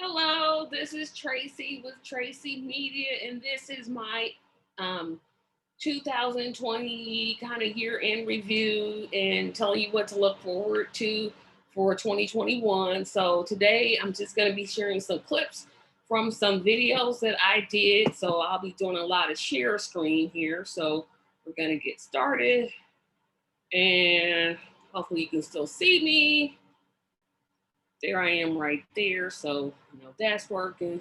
Hello, this is Tracy with Tracy Media, and this is my um, 2020 kind of year end review and telling you what to look forward to for 2021. So, today I'm just going to be sharing some clips from some videos that I did. So, I'll be doing a lot of share screen here. So, we're going to get started, and hopefully, you can still see me. There I am right there. So, that's working.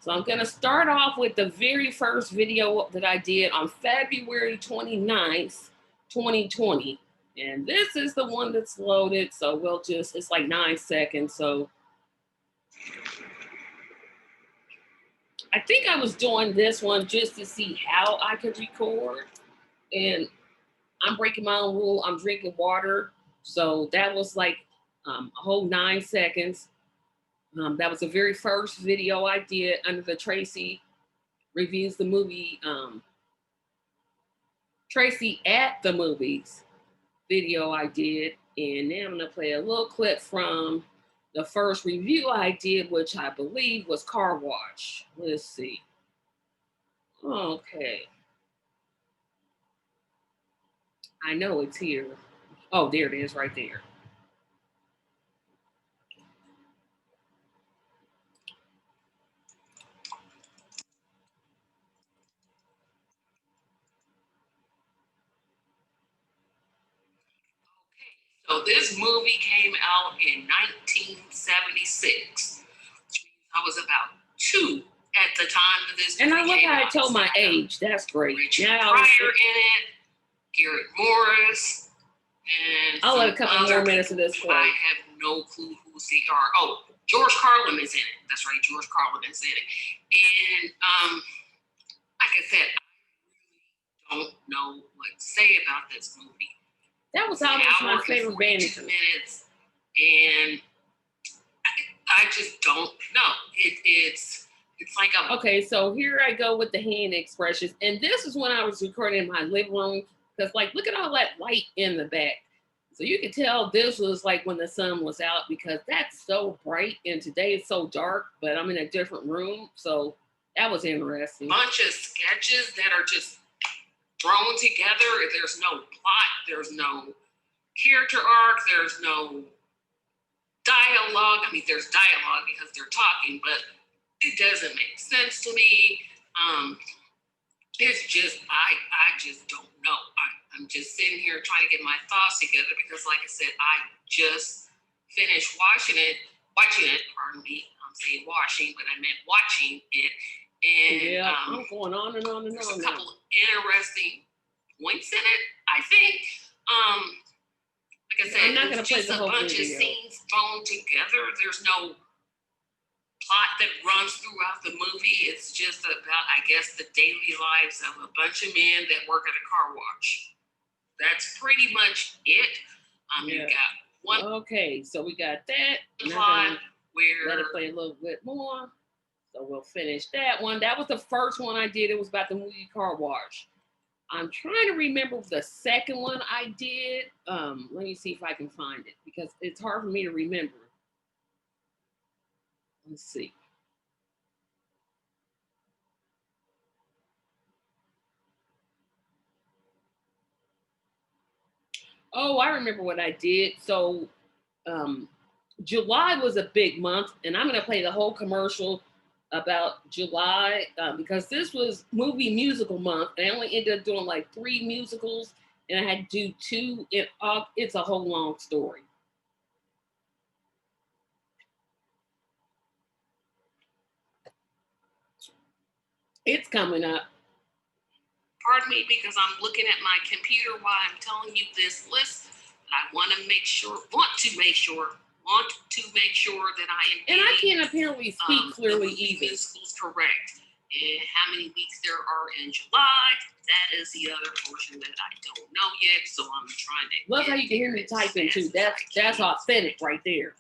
So I'm going to start off with the very first video that I did on February 29th, 2020. And this is the one that's loaded. So it's like 9 seconds. So I think I was doing this one just to see how I could record. And I'm breaking my own rule. I'm drinking water. So that was like a whole 9 seconds. That was the very first video I did under the Tracy Reviews the Movie, Tracy at the Movies video I did. And now I'm going to play a little clip from the first review I did, which I believe was Car Wash. Let's see. Okay. I know it's here. Oh, there it is right there. So this movie came out in 1976. I was about 2 at the time of this. And I love how I told my age. That's great. Richard Pryor in it, Garrett Morris, and I'll let a couple more minutes of this play. I have no clue who they are. Oh, George Carlin is in it. That's right, George Carlin is in it. And like I said, I really don't know what to say about this movie. That was almost my favorite band. Minutes, and I just don't know. It's like a... Okay, so here I go with the hand expressions. And this is when I was recording in my living room. Because, like, look at all that light in the back. So you can tell this was, like, when the sun was out. Because that's so bright. And today it's so dark. But I'm in a different room. So that was interesting. Bunch of sketches that are just thrown together. There's no plot. There's no character arc. There's no dialogue. I mean, there's dialogue because they're talking, but it doesn't make sense to me. It's just, I just don't know. I'm just sitting here trying to get my thoughts together because, like I said, I just finished watching it, pardon me. I'm saying washing, but I meant watching it. And yeah, I'm going on and on and on. There's a couple interesting points in it, I think. Like I said, I'm not going to play the whole bunch video. Of scenes thrown together. There's no plot that runs throughout the movie. It's just about, I guess, the daily lives of a bunch of men that work at a car wash. That's pretty much it. You got one. Okay, so we got that. Plot where let it play a little bit more. So we'll finish that one. That was the first one I did. It was about the movie Car Wash. I'm trying to remember the second one I did. Let me see if I can find it because it's hard for me to remember. Let's see. Oh, I remember what I did. So July was a big month, and I'm going to play the whole commercial about July because this was movie musical month. And I only ended up doing like 3 musicals, and I had to do 2. It's a whole long story. It's coming up. Pardon me, because I'm looking at my computer while I'm telling you this list. I want to make sure that I am. And I can't apparently speak clearly either. Musicals correct. And how many weeks there are in July? That is the other portion that I don't know yet. So I'm trying to. Love how you can hear me typing too. That's authentic right there.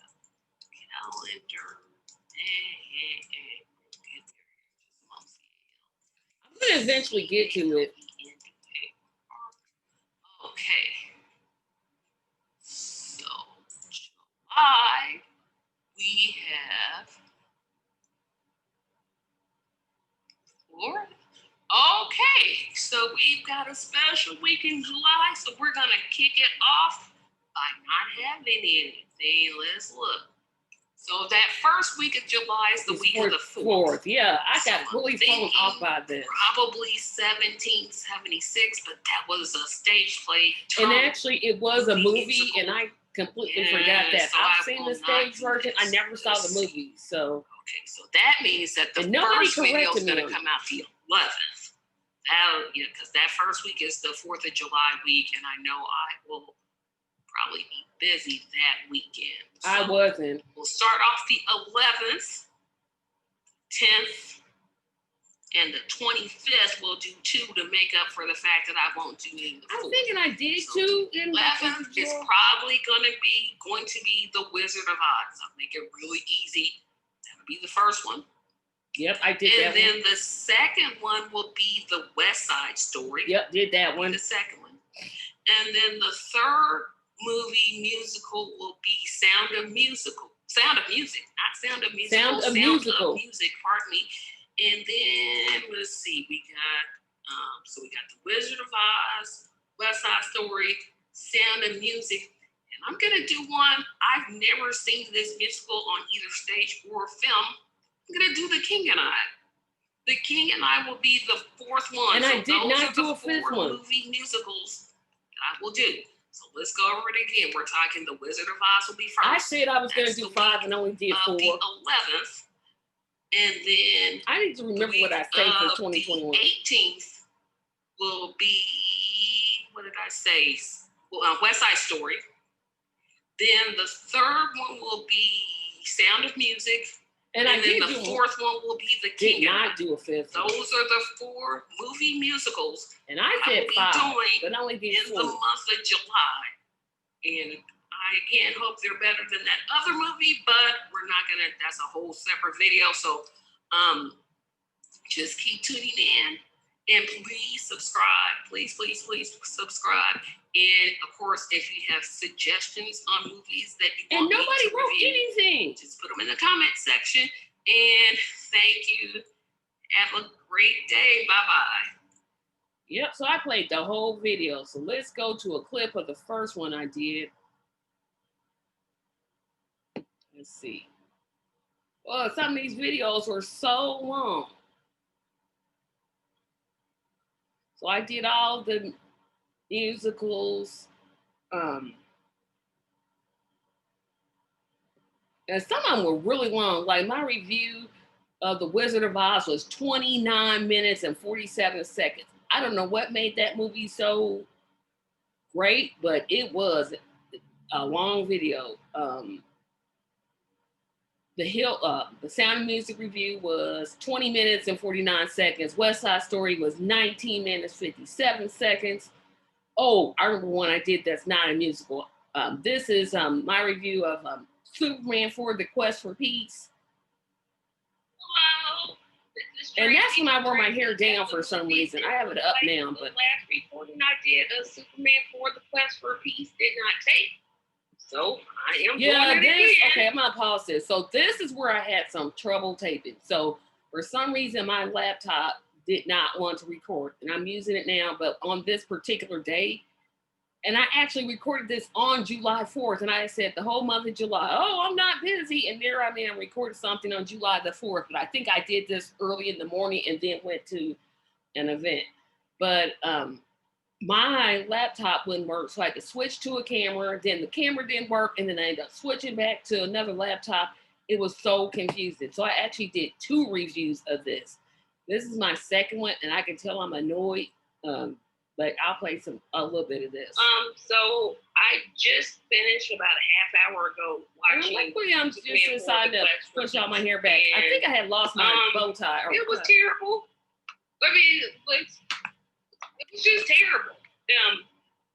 Calendar. I'm gonna eventually get to it. Okay. So July, we have 4th. Okay, so we've got a special week in July, so we're going to kick it off by not having anything. Let's look. So that first week of July is the week of the 4th. Yeah, I got really thrown off by this. Probably 1776, but that was a stage play. And actually, it was a movie, and I completely forgot that. So I've seen the stage version. I never saw the movie, so. Okay, so that means that the first video is going to come out the 11th. Because that first week is the 4th of July week, and I know I will probably be busy that weekend. So I wasn't. We'll start off the 11th, 10th, and the 25th. We'll do 2 to make up for the fact that I won't do any of the 4th. I'm thinking I did so 2. 11th is probably going to be the Wizard of Oz. I'll make it really easy. That'll be the first one. Yep, I did that one. And then the second one will be the West Side Story. Yep, did that one. The second one. And then the third movie musical will be Sound of Music, pardon me. And then let's see, we got the Wizard of Oz, West Side Story, Sound of Music, and I'm gonna do one. I've never seen this musical on either stage or film. I'm gonna do The King and I. The King and I will be the 4th one. And I did not do a 5th one. Movie musicals that I will do. So let's go over it again. We're talking The Wizard of Oz will be first. I said I was going to do 5 and only did 4. The 11th. And then I need to remember what I said for 2021. The 18th will be, what did I say? Well, West Side Story. Then the third one will be Sound of Music. And then the 4th one will be The King. Did not do a 5th. Those are the 4 movie musicals. And I said 5, but I only did 4. In the month of July. And I, again, hope they're better than that other movie, but we're not going to, that's a whole separate video. So just keep tuning in. And please subscribe. Please subscribe. And of course, if you have suggestions on movies that you want nobody me to wrote review, anything, just put them in the comment section. And thank you. Have a great day. Bye-bye. Yep, so I played the whole video. So let's go to a clip of the first one I did. Let's see. Well, some of these videos were so long. So I did all the musicals. And some of them were really long. Like my review of The Wizard of Oz was 29 minutes and 47 seconds. I don't know what made that movie so great, but it was a long video. The Sound of Music review was 20 minutes and 49 seconds. West Side Story was 19 minutes, 57 seconds. Oh, I remember one I did that's not a musical. This is my review of Superman 4: The Quest for Peace. Hello. And that's when I wore my hair down for some reason. I have it up now, but. The last recording I did of Superman 4: The Quest for Peace did not take. So I am doing it again. Okay, I'm gonna pause this. So this is where I had some trouble taping. So for some reason, my laptop did not want to record, and I'm using it now. But on this particular day, and I actually recorded this on July 4th, and I said the whole month of July, oh, I'm not busy, and there I am, recorded something on July the 4th. But I think I did this early in the morning and then went to an event. But my laptop wouldn't work, so I had to switch to a camera. Then the camera didn't work, and then I ended up switching back to another laptop. It was so confusing. So I actually did 2 reviews of this. This is my second one, and I can tell I'm annoyed. But I'll play a little bit of this. So I just finished about a half hour ago watching. I'm just deciding to push all my hair back. I think I had lost my bow tie. It was terrible. I mean, it was just terrible.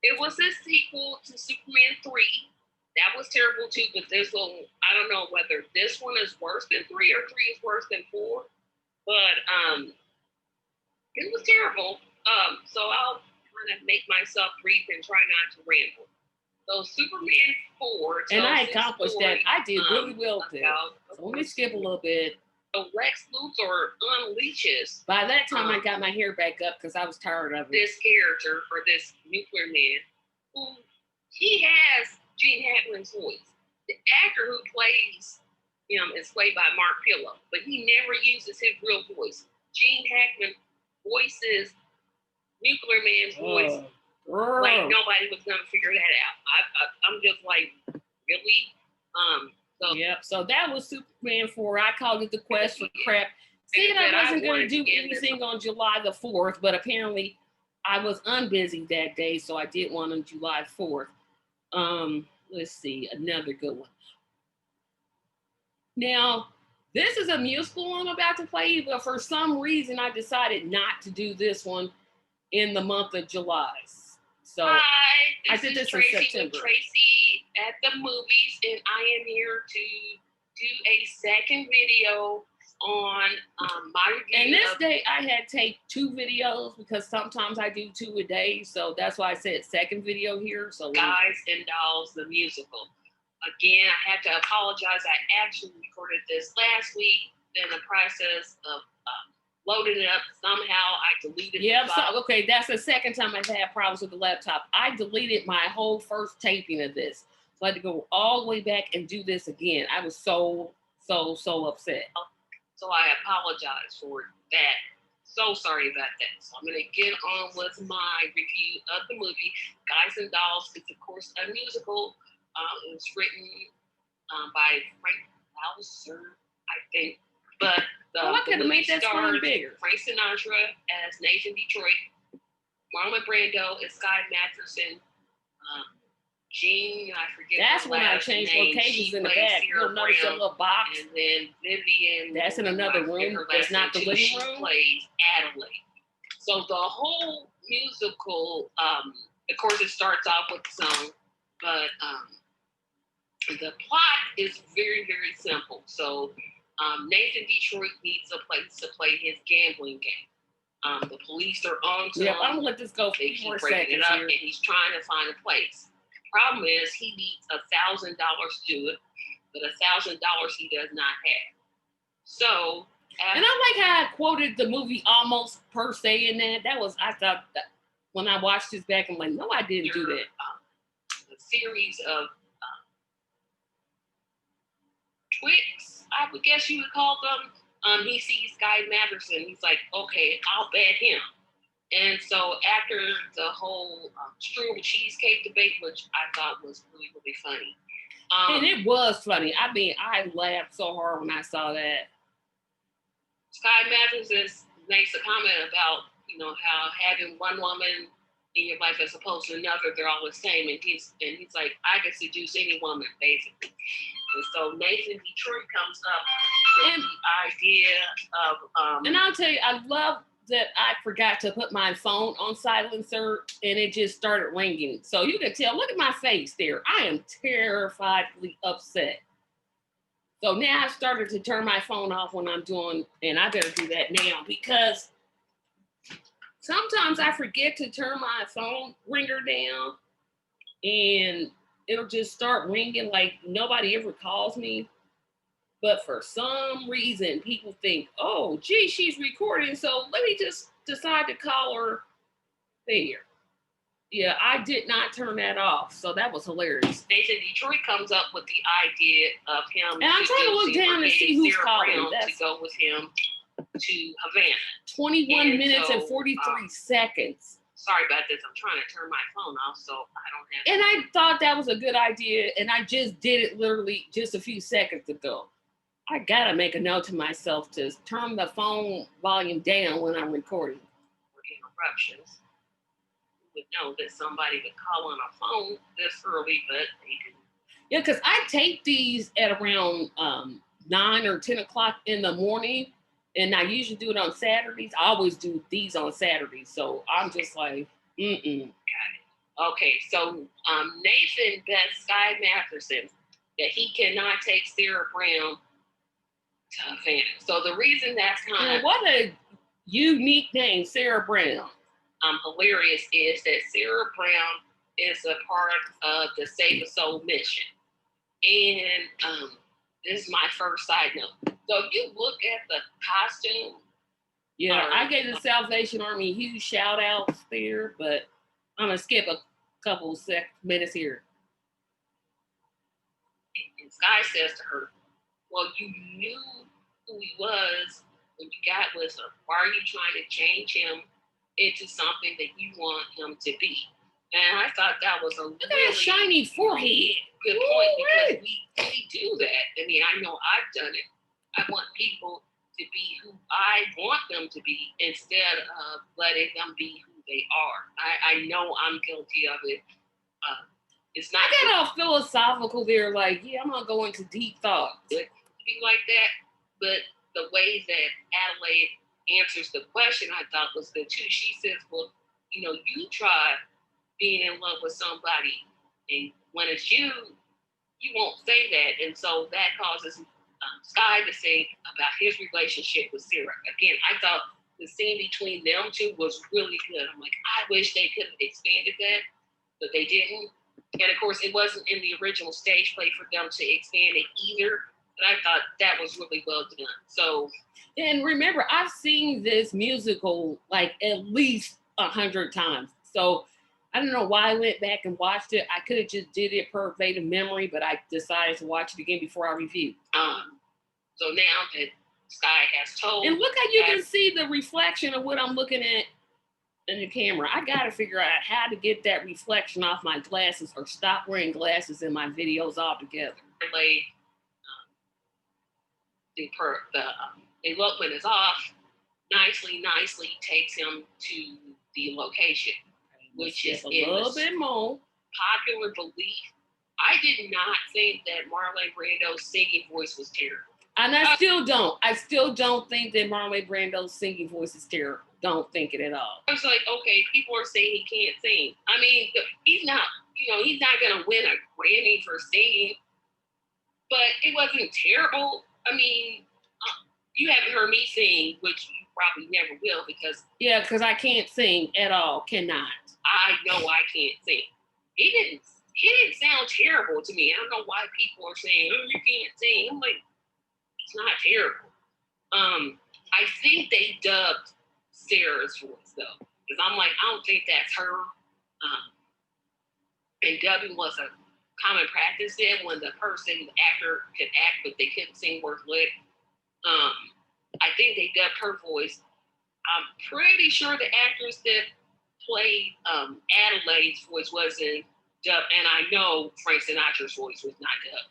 It was a sequel to Superman 3. That was terrible too, but this one, I don't know whether this one is worse than 3 or 3 is worse than 4. But it was terrible. So I'll kind of make myself brief and try not to ramble. So Superman 4. And I accomplished that. I did really well there. So let me skip a little bit. Lex Luthor unleashes. By that time, I got my hair back up because I was tired of it. This character, or this nuclear man, who he has Gene Hackman's voice. The actor who plays him is played by Mark Pillow, but he never uses his real voice. Gene Hackman voices Nuclear Man's voice like nobody was gonna figure that out. I'm just like, really? So that was Superman 4. I called it the Quest for Crap. Said I wasn't going to do anything on July the 4th, but apparently I was unbusy that day, so I did one on July 4th. Let's see, another good one. Now, this is a musical I'm about to play, but for some reason I decided not to do this one in the month of July. So hi, I did this Tracy in September. With Tracy at the movies, and I am here to do a second video on my review. And this day I had take 2 videos because sometimes I do 2 a day. So that's why I said second video here. So Guys and Dolls, the musical. Again, I have to apologize. I actually recorded this last week. In the process of loading it up, somehow I deleted it. So, okay, that's the second time I've had problems with the laptop. I deleted my whole first taping of this. So I had to go all the way back and do this again. I was so upset. So I apologize for that. So sorry about that. So I'm going to get on with my review of the movie. Guys and Dolls is, of course, a musical. It was written by Frank Hauser, I think. But I could have made that screen bigger. Frank Sinatra as Nathan Detroit. Marlon Brando as Sky Masterson. Jean, I forget. That's when I changed locations in the back. You'll notice a little box. And then Vivian. That's in another room. That's not the living room. Plays Adelaide. So the whole musical, of course, it starts off with the song, but the plot is very, very simple. So Nathan Detroit needs a place to play his gambling game. The police are on to him. I'm gonna let this go for 4 seconds here. And he's trying to find a place. Problem is, he needs $1,000 to do it, but $1,000 he does not have. So, and I like how I quoted the movie almost per se in that. I thought that when I watched this back, I'm like, no, I didn't do that. A series of tricks, I would guess you would call them. He sees Guy Masterson. He's like, okay, I'll bet him. And so after the whole strawberry cheesecake debate, which I thought was really, really funny. And it was funny. I mean, I laughed so hard when I saw that. Sky Masterson makes a comment about, how having one woman in your life as opposed to another, they're all the same. And he's like, I can seduce any woman, basically. And so Nathan Detroit comes up with the idea of... and I'll tell you, I love that I forgot to put my phone on silencer and it just started ringing. So you can tell, look at my face there. I am terrifiedly upset. So now I started to turn my phone off when I'm doing, and I better do that now because sometimes I forget to turn my phone ringer down and it'll just start ringing like nobody ever calls me. But for some reason, people think, oh, gee, she's recording, so let me just decide to call her there. Yeah, I did not turn that off, so that was hilarious. Nathan Detroit comes up with the idea of him. And I'm trying to look down and see who's calling. To go with hhim to Havana. 21 minutes and 43 seconds. Sorry about this. I'm trying to turn my phone off, so I don't have. And I thought that was a good idea, and I just did it literally just a few seconds ago. I gotta make a note to myself to turn the phone volume down when I'm recording. For interruptions. You would know that somebody could call on a phone this early, but they didn't. Yeah, because I tape these at around 9 or 10 o'clock in the morning, and I usually do it on Saturdays. I always do these on Saturdays, so I'm just like, Got it. Okay, so Nathan bets Sky Masterson that he cannot take Sarah Brown to Havana. So the reason that's kind of... What a unique name, Sarah Brown. Hilarious is that Sarah Brown is a part of the Save a Soul mission. And this is my first side note. So if you look at the costume. Yeah, I gave the Salvation Army huge shout outs there, but I'm going to skip a couple minutes here. And Sky says to her, well, you knew who he was when you got with him. Why are you trying to change him into something that you want him to be? And I thought that was a look at that shiny forehead. Good point, because we do that. I mean, I know I've done it. I want people to be who I want them to be instead of letting them be who they are. I know I'm guilty of it. It's not. I got all philosophical there, like, yeah, I'm gonna go into deep thoughts. Like that, but the way that Adelaide answers the question, I thought was good too. She says, well, you try being in love with somebody, and when it's you won't say that. And so that causes Sky to think about his relationship with Sarah. Again, I thought the scene between them two was really good. I'm like, I wish they could have expanded that, but they didn't. And of course, it wasn't in the original stage play for them to expand it either. But I thought that was really well done. So, and remember, I've seen this musical like at least 100 times. So I don't know why I went back and watched it. I could have just did it per verbatim memory, but I decided to watch it again before I reviewed. So now that Sky has told, and look how you can see the reflection of what I'm looking at in the camera. I got to figure out how to get that reflection off my glasses or stop wearing glasses in my videos altogether. The elopement is off. Nicely takes him to the location, which is a little bit more popular belief. I did not think that Marlon Brando's singing voice was terrible. And I still don't. I still don't think that Marlon Brando's singing voice is terrible. Don't think it at all. I was like, okay, people are saying he can't sing. I mean, he's not going to win a Grammy for singing, but it wasn't terrible. I mean, you haven't heard me sing, which you probably never will because... Yeah, because I can't sing at all. Cannot. I know I can't sing. He didn't sound terrible to me. I don't know why people are saying, oh, you can't sing. I'm like, it's not terrible. I think they dubbed Sarah's voice though, because I'm like, I don't think that's her. And dubbing was a common practice then when the actor could act but they couldn't sing worth lick. I think they dubbed her voice. I'm pretty sure the actress that played Adelaide's voice wasn't dubbed, and I know Frank Sinatra's voice was not dubbed.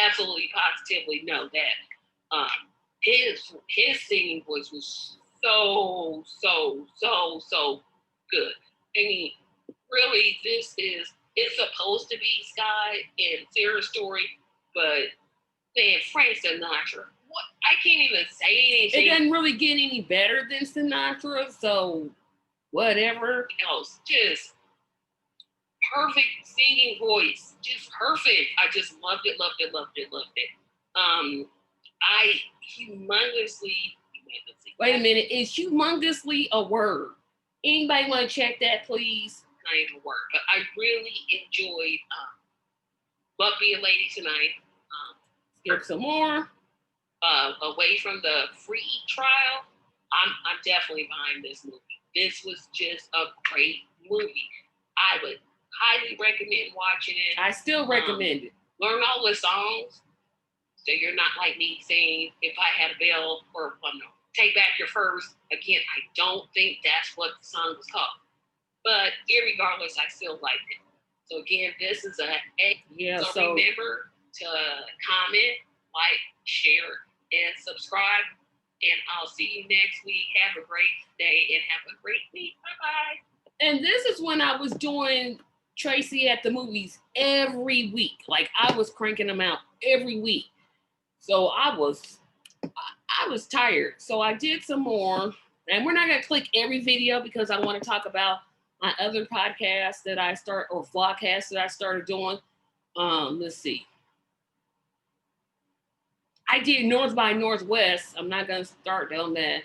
Absolutely, positively know that. His singing voice was so good. I mean, really, it's supposed to be Sky and Sarah's story, but man, Frank Sinatra, what? I can't even say anything. It doesn't really get any better than Sinatra, so whatever else. Just perfect singing voice. Just perfect. I just loved it. I humongously... Wait a minute. Is humongously a word? Anybody want to check that, please? Not even a word. But I really enjoyed Love Be a Lady Tonight. Skip some more. Away from the free trial, I'm definitely behind this movie. This was just a great movie. I would highly recommend watching it. I still recommend it. Learn all the songs, so you're not like me saying, if I had a bell, or no, Take Back Your First. Again, I don't think that's what the song was called. But irregardless, I still liked it. So again, this is so remember to comment, like, share, and subscribe. And I'll see you next week. Have a great day and have a great week. Bye-bye. And this is when I was doing Tracy at the Movies every week. Like, I was cranking them out every week. So I was tired. So I did some more. And we're not going to click every video because I want to talk about my other podcast that I or vlogcast that I started doing. Let's see. I did North by Northwest. I'm not going to start on that.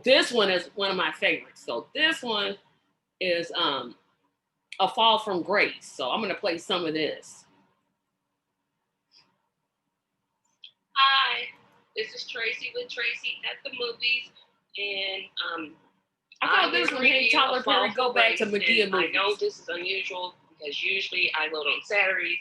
This one is one of my favorites. So this one is A Fall from Grace. So I'm going to play some of this. This is Tracy with Tracy at the movies, and I thought this one had Tyler Perry go back to Madea movies. I know this is unusual because usually I load on Saturdays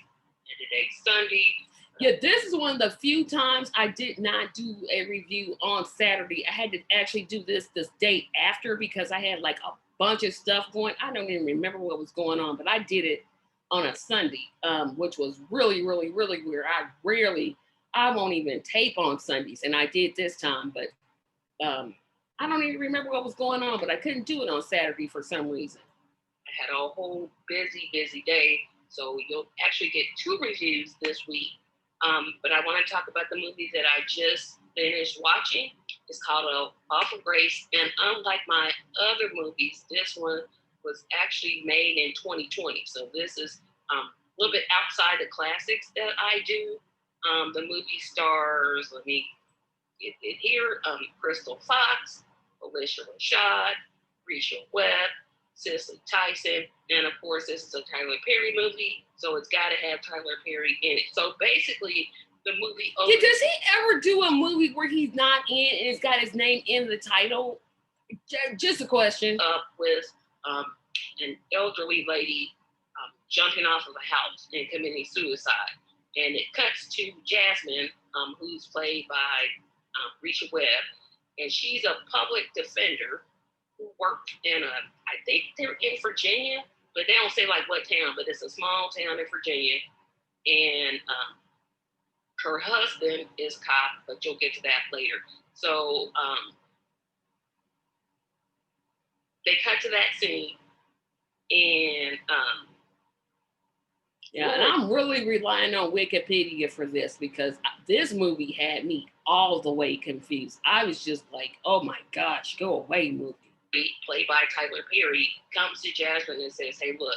and today's Sunday. Yeah, this is one of the few times I did not do a review on Saturday. I had to actually do this date after because I had like a bunch of stuff going. I don't even remember what was going on, but I did it on a Sunday, which was really, really, really weird. I won't even tape on Sundays, and I did this time, but I don't even remember what was going on, but I couldn't do it on Saturday for some reason. I had a whole busy day, so you'll actually get 2 reviews this week. But I want to talk about the movie that I just finished watching. It's called A Fall from Grace, and unlike my other movies, this one was actually made in 2020. So this is a little bit outside the classics that I do. The movie stars, let me get it here, Crystal Fox, Alicia Rashad, Rachel Webb, Cicely Tyson, and of course this is a Tyler Perry movie, so it's got to have Tyler Perry in it. So basically, the movie opens. Does he ever do a movie where he's not in and it's got his name in the title? Just a question. Up with an elderly lady jumping off of a house and committing suicide, and it cuts to Jasmine, who's played by Rachel Webb, and she's a public defender who worked in I think they're in Virginia, but they don't say like what town, but it's a small town in Virginia. And her husband is cop, but you'll get to that later. So they cut to that scene, and yeah, and I'm really relying on Wikipedia for this because this movie had me all the way confused. I was just like, oh my gosh, go away, movie. Played by Tyler Perry, comes to Jasmine and says, hey, look,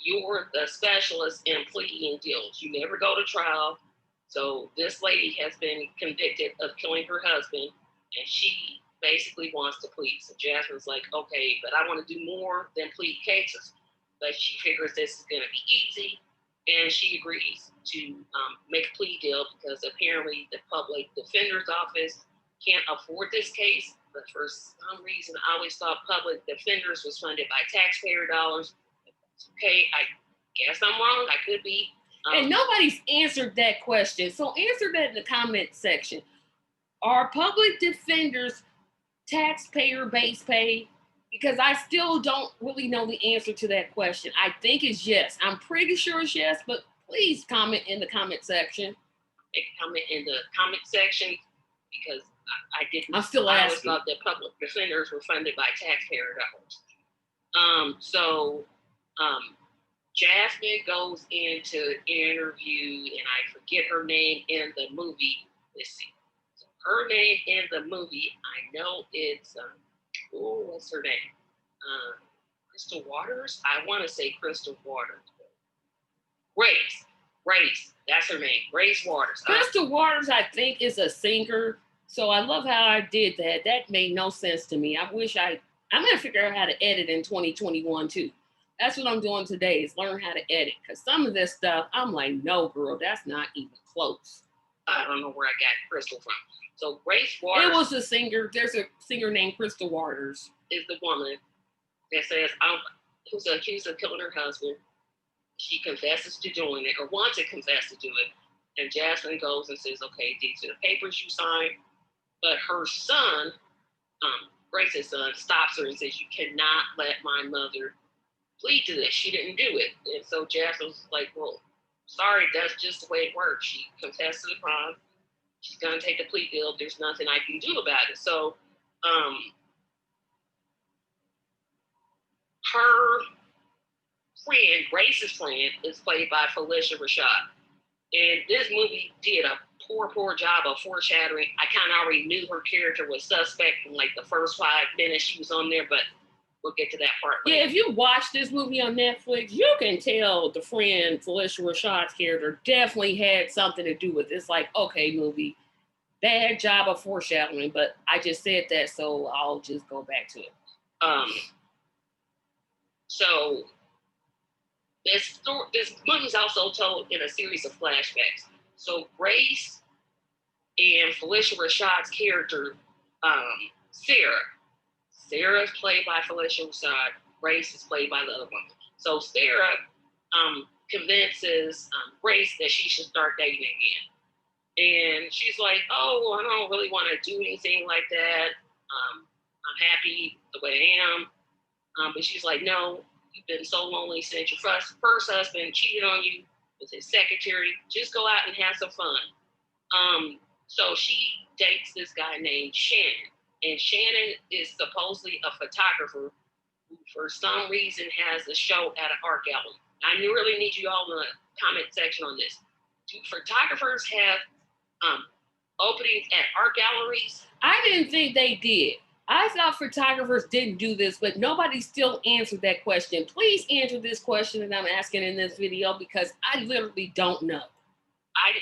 you're the specialist in pleading deals. You never go to trial. So this lady has been convicted of killing her husband, and she basically wants to plead. So Jasmine's like, okay, but I want to do more than plead cases. But she figures this is going to be easy, and she agrees to make a plea deal because apparently the public defender's office can't afford this case. But for some reason, I always thought public defenders was funded by taxpayer dollars. Okay, I guess I'm wrong. I could be. And nobody's answered that question. So answer that in the comment section. Are public defenders taxpayer-based pay? Because I still don't really know the answer to that question. I think it's yes. I'm pretty sure it's yes, but please comment in the comment section. Comment in the comment section because I didn't. I'm still asking. I always thought that public defenders were funded by taxpayer dollars. So Jasmine goes into interview, and I forget her name in the movie. Let's see. So her name in the movie, I know it's what's her name? Crystal Waters? I want to say Crystal Waters. Grace. That's her name. Grace Waters. Crystal Waters, I think, is a singer. So I love how I did that. That made no sense to me. I'm going to figure out how to edit in 2021 too. That's what I'm doing today is learn how to edit. Because some of this stuff, I'm like, no, girl, that's not even close. I don't know where I got Crystal from. So Grace Waters. It was a singer. There's a singer named Crystal Waters. Is the woman that says, who's accused of killing her husband. She confesses to doing it, or wants to confess to do it. And Jasmine goes and says, okay, these are the papers you signed. But her son, Grace's son, stops her and says, you cannot let my mother plead to this. She didn't do it. And so Jasmine's like, well, sorry, that's just the way it works. She confessed to the crime. She's going to take the plea deal. There's nothing I can do about it. So her friend, Grace's friend, is played by Felicia Rashad. And this movie did a poor job of foreshadowing. I kind of already knew her character was suspect from like the first 5 minutes she was on there, but we'll get to that part later. Yeah, if you watch this movie on Netflix, you can tell the friend Felicia Rashad's character definitely had something to do with it. It's like, okay, movie, bad job of foreshadowing, but I just said that, so I'll just go back to it. So this movie's also told in a series of flashbacks. So Grace and Phylicia Rashad's character, Sarah. Sarah is played by Phylicia Rashad. Grace is played by the other woman. So Sarah convinces Grace that she should start dating again. And she's like, oh, I don't really want to do anything like that. I'm happy the way I am. But she's like, no, you've been so lonely since your first husband cheated on you with his secretary. Just go out and have some fun. So she dates this guy named Shannon. And Shannon is supposedly a photographer who, for some reason, has a show at an art gallery. I really need you all in the comment section on this. Do photographers have openings at art galleries? I didn't think they did. I thought photographers didn't do this, but nobody still answered that question. Please answer this question that I'm asking in this video, because I literally don't know. I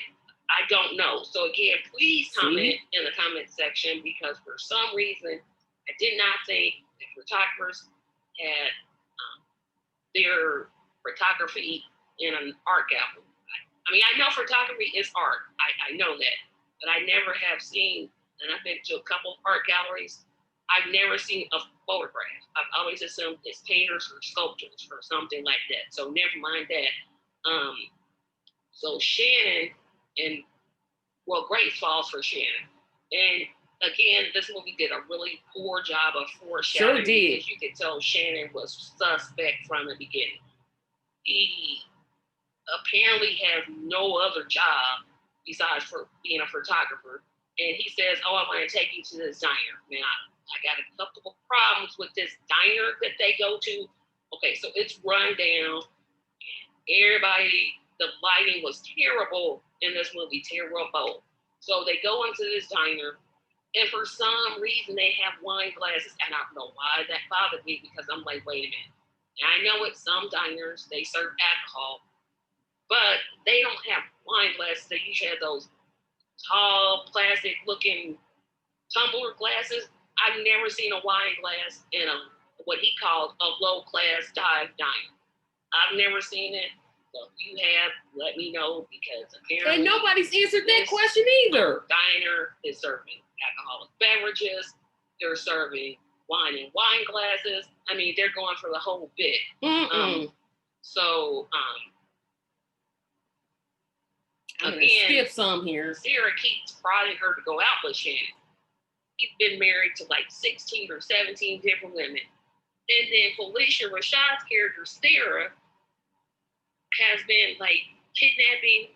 don't know. So again, please comment in the comment section, because for some reason, I did not think that photographers had their photography in an art gallery. I mean, I know photography is art. I know that. But I never have seen, and I've been to a couple of art galleries, I've never seen a photograph. I've always assumed it's painters or sculptors or something like that. So never mind that. So Shannon Grace falls for Shannon. And again, this movie did a really poor job of foreshadowing. Sure did. Because you could tell Shannon was suspect from the beginning. He apparently has no other job besides for being a photographer. And he says, oh, I want to take you to this diner. Now, I got a couple of problems with this diner that they go to. Okay, so it's run down. Everybody, the lighting was terrible in this movie, terrible. So they go into this diner, and for some reason they have wine glasses. And I don't know why that bothered me, because I'm like, wait a minute. Now, I know at some diners they serve alcohol, but they don't have wine glasses. They usually have those tall, plastic-looking tumbler glasses. I've never seen a wine glass in what he called a low-class dive diner. I've never seen it. So if you have, let me know, because apparently... And nobody's answered that question either. Diner is serving alcoholic beverages. They're serving wine in wine glasses. I mean, they're going for the whole bit. I'm going to skip some here. Sarah keeps prodding her to go out with Shannon. He's been married to like 16 or 17 different women. And then Phylicia Rashad's character, Sarah, has been like kidnapping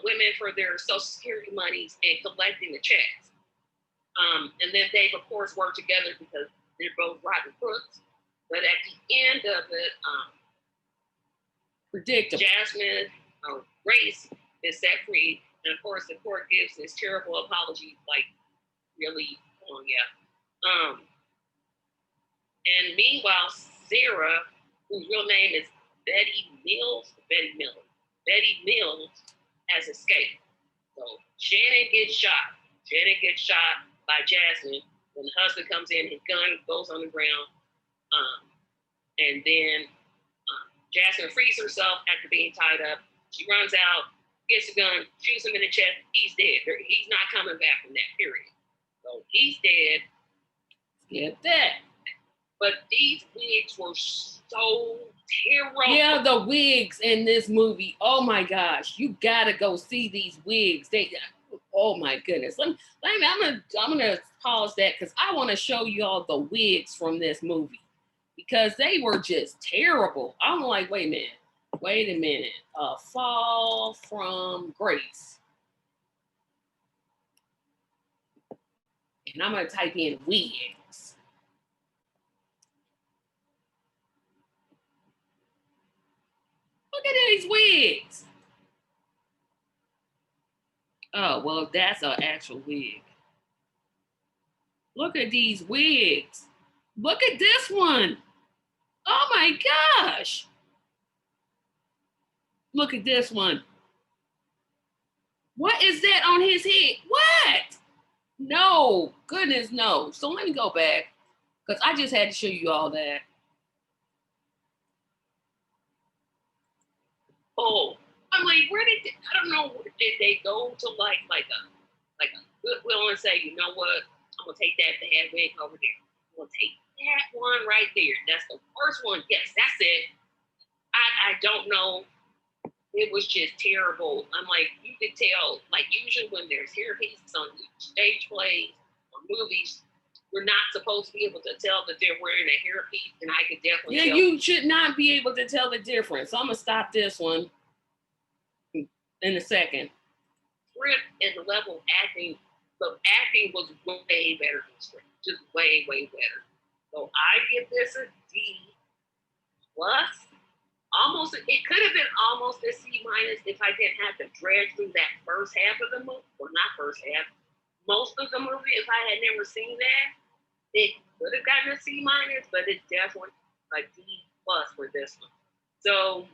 women for their Social Security monies and collecting the checks. And then they've, of course, worked together because they're both rotten crooks. But at the end of it, predictable. Jasmine, Grace, is set free. And of course, the court gives this terrible apology, like really, and meanwhile, Sarah, whose real name is Betty Mills, has escaped. So Shannon gets shot. Shannon gets shot by Jasmine. When the husband comes in, his gun goes on the ground. And then Jasmine frees herself after being tied up. She runs out, gets a gun, shoots him in the chest. He's dead. He's not coming back from that, period. So he's dead. Skip that. But these wigs were so terrible. Yeah, the wigs in this movie. Oh my gosh, you gotta go see these wigs. Oh my goodness. I'm gonna pause that because I want to show you all the wigs from this movie because they were just terrible. I'm like, wait a minute. Fall from Grace. And I'm gonna type in wigs. Look at these wigs. Oh, well, that's an actual wig. Look at these wigs. Look at this one. Oh my gosh. Look at this one. What is that on his head? What? No, goodness, no. So let me go back because I just had to show you all that. Oh, I'm like, I don't know, did they go to like a Goodwill and say, you know what? I'm gonna take that bad wig over there. I'm gonna take that one right there. That's the first one. Yes, that's it. I don't know. It was just terrible. I'm like, you could tell, like usually when there's hair pieces on stage plays or movies, we're not supposed to be able to tell that they're wearing a hairpiece, and I could definitely tell. You should not be able to tell the difference. So I'm gonna stop this one in a second. Script and the level of acting, the acting was way better than script, just way, way better. So I give this a D plus. Almost, it could have been almost a C minus if I didn't have to drag through that first half of the movie. Well, not first half, most of the movie. If I had never seen that, it could have gotten a C minus, but it's definitely a D plus for this one. So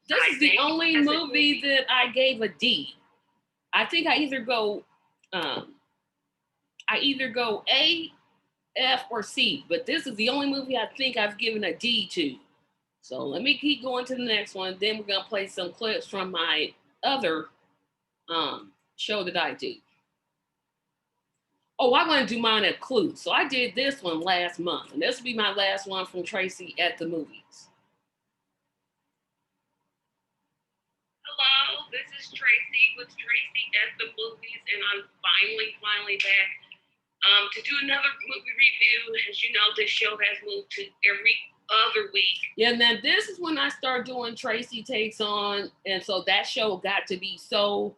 this is the only movie that I gave a D. I think I either go A, F, or C, but this is the only movie I think I've given a D to. So let me keep going to the next one. Then we're gonna play some clips from my other show that I do. Oh, I'm gonna do mine at Clue. So I did this one last month, and this will be my last one from Tracy at the Movies. Hello, this is Tracy with Tracy at the Movies, and I'm finally back to do another movie review. As you know, this show has moved to every other week. Yeah, now this is when I start doing Tracy Takes On, and so that show got to be so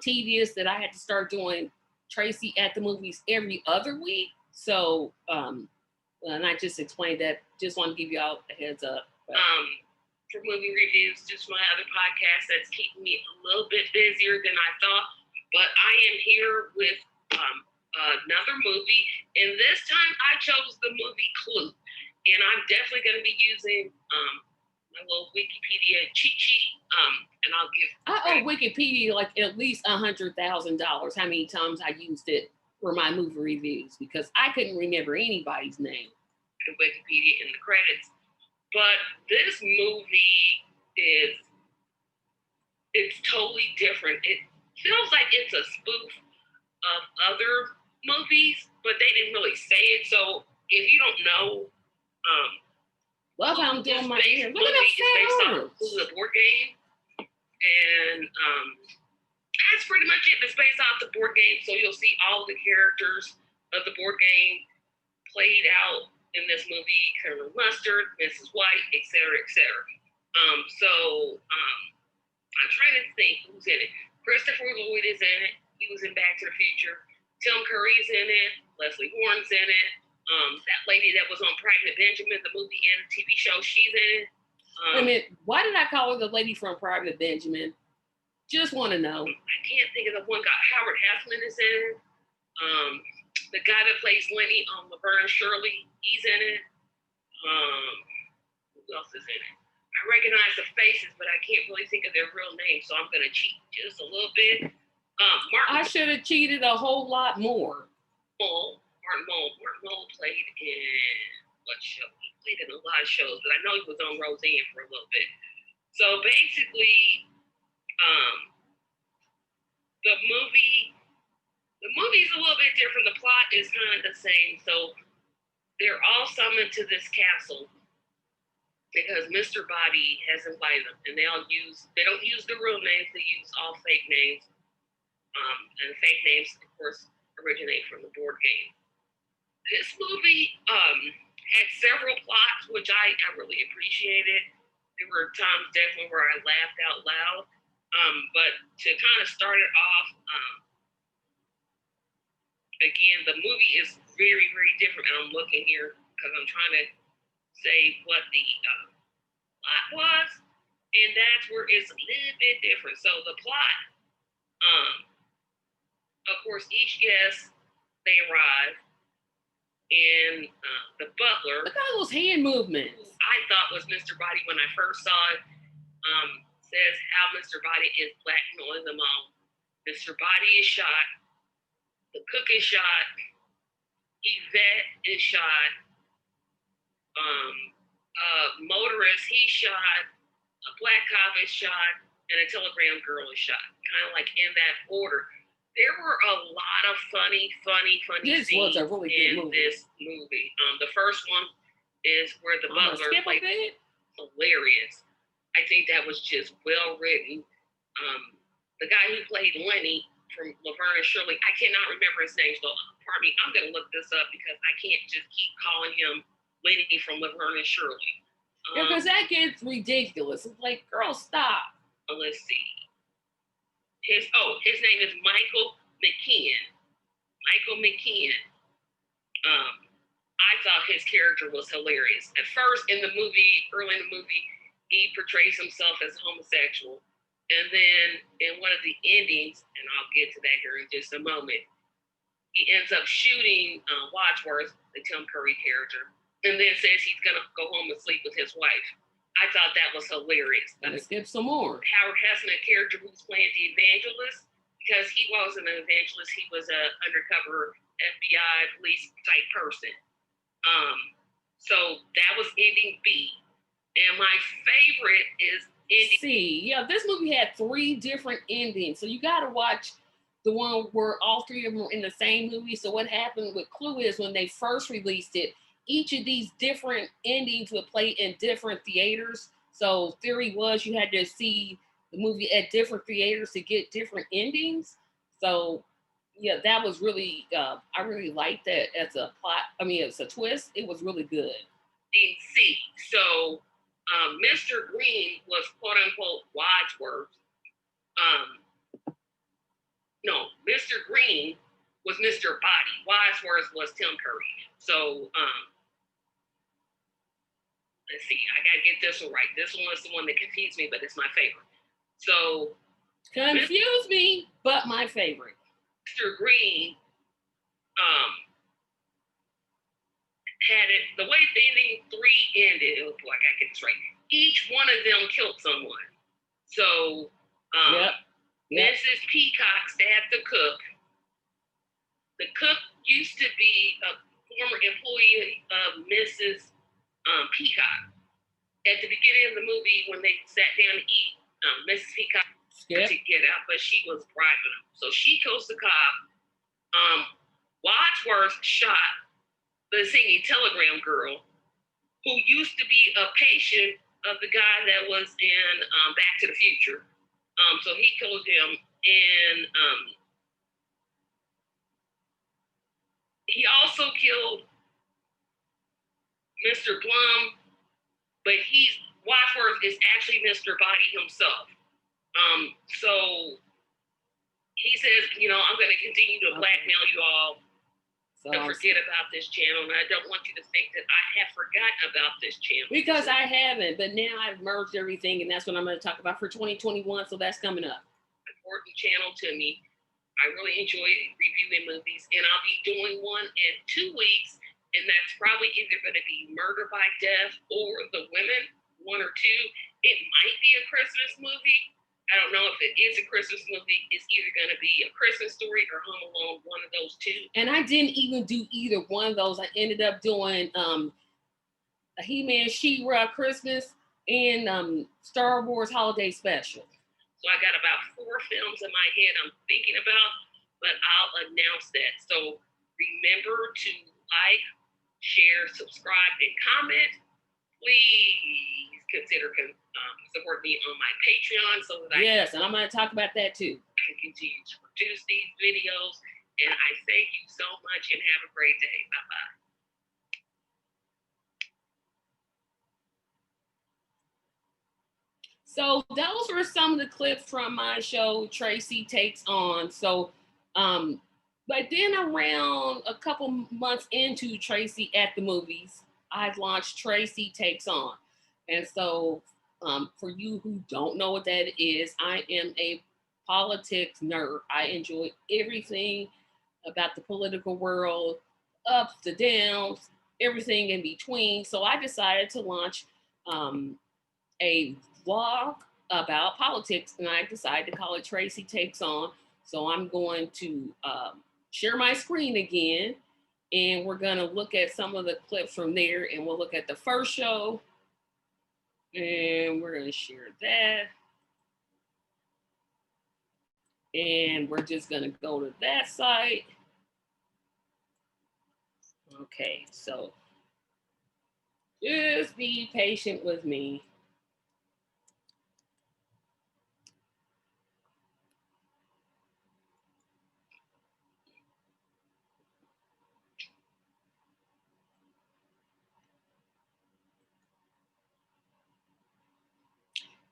tedious that I had to start doing Tracy at the Movies every other week. So, and I just explained that. Just want to give y'all a heads up. For movie reviews, just my other podcast that's keeping me a little bit busier than I thought. But I am here with another movie, and this time I chose the movie Clue. And I'm definitely going to be using my little Wikipedia cheat sheet. And I'll give. I owe Wikipedia like at least $100,000. How many times I used it for my movie reviews, because I couldn't remember anybody's name. The Wikipedia in the credits, but this movie it's totally different. It feels like it's a spoof of other movies, but they didn't really say it. So if you don't know. Love how I'm doing my hair. Look at that fat arms. The board game, and that's pretty much it. It's based off the board game, so you'll see all the characters of the board game played out in this movie: Colonel Mustard, Mrs. White, etc., etc. I'm trying to think who's in it. Christopher Lloyd is in it. He was in Back to the Future. Tim Curry's in it. Leslie Warren's in it. That lady that was on Private Benjamin, the movie and the TV show, she's in it. Wait a minute, why did I call her the lady from Private Benjamin? Just want to know. I can't think of the one guy. Howard Heflin is in it. The guy that plays Lenny on Laverne and Shirley, he's in it. Who else is in it? I recognize the faces, but I can't really think of their real names, so I'm going to cheat just a little bit. I should have cheated a whole lot more. Martin Mull played in what show? He played in a lot of shows, but I know he was on Roseanne for a little bit. So basically, the movie's a little bit different. The plot is kind of the same. So they're all summoned to this castle because Mr. Body has invited them, and they don't use the real names. They use all fake names, and the fake names, of course, originate from the board game. This movie had several plots, which I really appreciated. There were times definitely where I laughed out loud. But to kind of start it off, again, the movie is very, very different. And I'm looking here because I'm trying to say what the plot was. And that's where it's a little bit different. So the plot, of course, each guest, they arrive. And the butler. Look at all those hand movements. I thought was Mr. Body when I first saw it. Says how Mr. Body is blackmailing them all. Mr. Body is shot. The cook is shot. Yvette is shot. Motorist, he's shot. A black cop is shot. And a telegram girl is shot. Kind of like in that order. There were a lot of funny this scenes was a really good in this movie. The first one is where the butler played hilarious. I think that was just well written. The guy who played Lenny from Laverne and Shirley, I cannot remember his name, so pardon me, I'm going to look this up because I can't just keep calling him Lenny from Laverne and Shirley. Because that gets ridiculous. It's like, girl, stop. Let's see. His name is Michael McKean. Michael McKean. I thought his character was hilarious. At first, early in the movie, he portrays himself as homosexual. And then in one of the endings, and I'll get to that here in just a moment, he ends up shooting Wadsworth, the Tim Curry character, and then says he's going to go home and sleep with his wife. I thought that was hilarious. Let's skip some more. Howard Hesseman, a character who's playing the evangelist, because he wasn't an evangelist, he was an undercover FBI police type person. So that was ending B. And my favorite is ending C. Yeah, this movie had 3 different endings. So you got to watch the one where all 3 of them were in the same movie. So what happened with Clue is when they first released it, each of these different endings would play in different theaters. So theory was you had to see the movie at different theaters to get different endings. So yeah, that was really, I really liked that as a plot. I mean, it's a twist. It was really good. C. So Mr. Green was quote unquote Wadsworth. No, Mr. Green was Mr. Body. Wadsworth was Tim Curry. So let's see, I gotta get this one right. This one is the one that confused me, but it's my favorite. So confused me, but my favorite. Mr. Green had it the way the ending 3 ended. Oh boy, I gotta get this right. Each one of them killed someone. So Mrs. Peacock stabbed the cook. The cook used to be a former employee of Mrs. Peacock. At the beginning of the movie, when they sat down to eat, Mrs. Peacock to get out, but she was bribing them. So she kills the cop. Wadsworth shot the singing telegram girl, who used to be a patient of the guy that was in Back to the Future. So he killed him, and he also killed Mr. Blum, but Wadsworth is actually Mr. Body himself. So he says, I'm going to continue to blackmail you all to forget about this channel, and I don't want you to think that I have forgotten about this channel. Because I haven't, but now I've merged everything, and that's what I'm going to talk about for 2021, so that's coming up. Important channel to me. I really enjoy reviewing movies, and I'll be doing one in 2 weeks, and that's probably either going to be Murder by Death or The Women, 1 or 2. It might be a Christmas movie. I don't know if it is a Christmas movie. It's either going to be A Christmas Story or Home Alone, one of those 2. And I didn't even do either one of those. I ended up doing a He-Man She-Ra Christmas and Star Wars Holiday Special. So I got about 4 films in my head I'm thinking about, but I'll announce that. So remember to like, share, subscribe, and comment. Please consider support me on my Patreon so that and I'm going to talk about that too. I can continue to produce these videos. And I thank you so much and have a great day. Bye-bye. So those were some of the clips from my show, Tracy Takes On. So, but then around a couple months into Tracy at the Movies, I launched Tracy Takes On. And so for you who don't know what that is, I am a politics nerd. I enjoy everything about the political world, ups, the downs, everything in between. So I decided to launch a vlog about politics, and I decided to call it Tracy Takes On. So I'm going to share my screen again, and we're going to look at some of the clips from there, and we'll look at the first show, and we're going to share that. And we're just going to go to that site. Okay, so just be patient with me.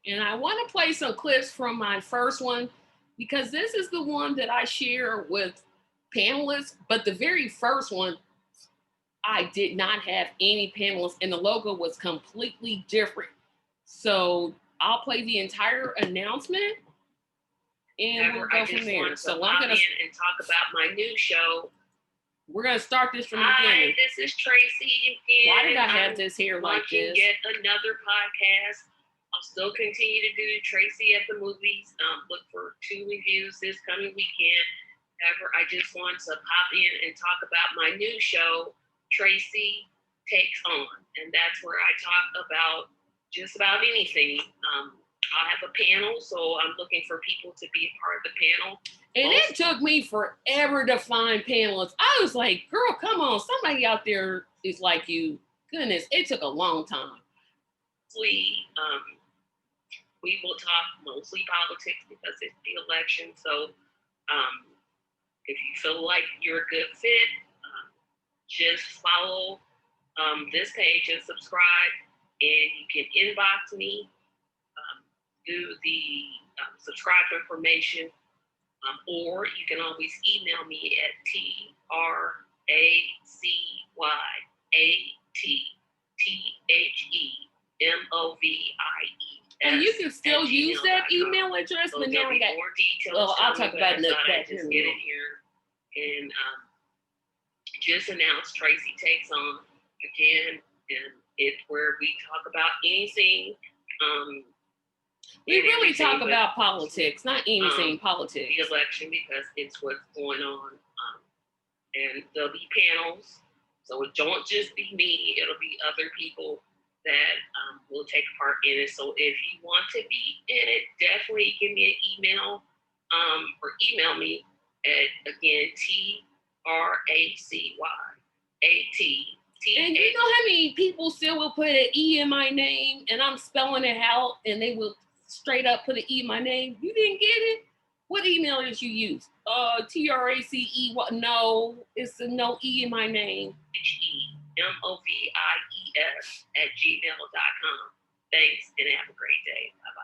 And I want to play some clips from my first one because this is the one that I share with panelists. But the very first one, I did not have any panelists and the logo was completely different. So I'll play the entire announcement and we'll go from there. So I'm going to talk about my new show. We're going to start this from the beginning. Hi, this is Tracy again. Why did I have this here like this? Yet another podcast. I'll still continue to do Tracy at the Movies. Look for 2 reviews this coming weekend. However, I just want to pop in and talk about my new show, Tracy Takes On. And that's where I talk about just about anything. I'll have a panel, so I'm looking for people to be a part of the panel. And it took me forever to find panelists. I was like, girl, come on. Somebody out there is like you. Goodness, it took a long time. We will talk mostly politics because it's the election. So if you feel like you're a good fit, just follow this page and subscribe. And you can inbox me, do the subscribe information, or you can always email me at TRACYATTHEMOVIE. And you can still use that email address, but now I got more details. Well, I'll talk about it back here. Just get in here and just announce Tracy Takes On again, and it's where we talk about anything. We really talk about politics, not anything politics. The election, because it's what's going on. And there'll be panels, so it don't just be me. It'll be other people that will take part in it. So if you want to be in it, definitely give me an email or email me at, again, TRACYATT. And you know how many people still will put an E in my name and I'm spelling it out and they will straight up put an E in my name? You didn't get it? What email did you use? TRACE, what? No, it's a no E in my name. HEMOVIES@gmail.com. Thanks and have a great day. Bye-bye.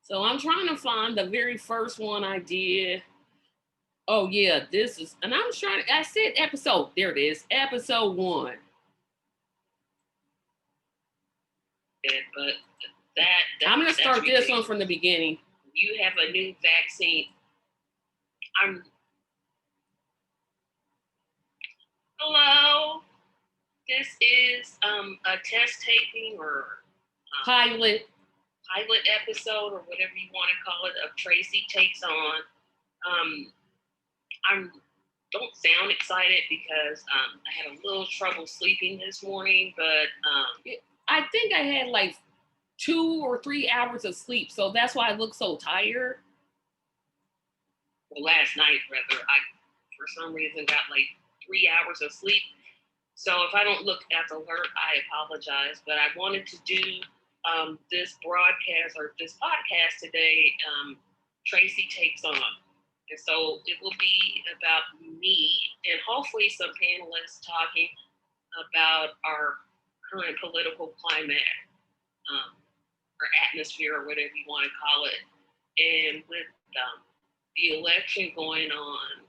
So I'm trying to find the very first one I did. Oh yeah, this is, and I'm trying to, I said episode, there it is, episode 1. Yeah, but I'm going to start this one from the beginning. You have a new vaccine. Hello, this is a test taping or pilot episode or whatever you want to call it of Tracy Takes On. I don't sound excited because I had a little trouble sleeping this morning, but I think I had like 2 or 3 hours of sleep, so that's why I look so tired. Well, last night, rather, I, for some reason, got like 3 hours of sleep. So if I don't look as alert, I apologize, but I wanted to do this broadcast or this podcast today, Tracy Takes On. And so it will be about me and hopefully some panelists talking about our current political climate, or atmosphere, or whatever you want to call it. And with the election going on,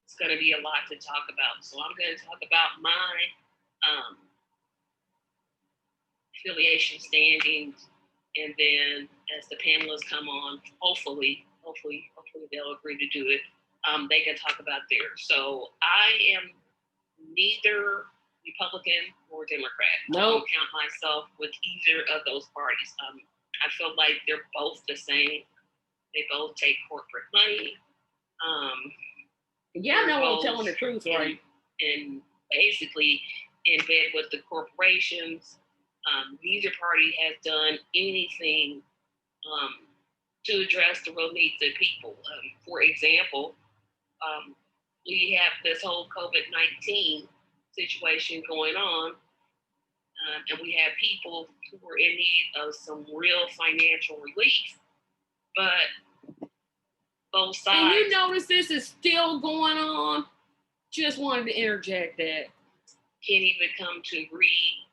it's going to be a lot to talk about. So I'm going to talk about my affiliation standings, and then as the panelists come on, hopefully they'll agree to do it. They can talk about theirs. So I am neither Republican or Democrat. Nope. I don't count myself with either of those parties. I feel like they're both the same. They both take corporate money. Yeah, I know I'm telling the truth, right? And basically in bed with the corporations. Neither party has done anything to address the real needs of people. For example, we have this whole COVID-19 situation going on, and we have people who are in need of some real financial relief, but both sides. And you notice this is still going on? Just wanted to interject that. Can't even come to agree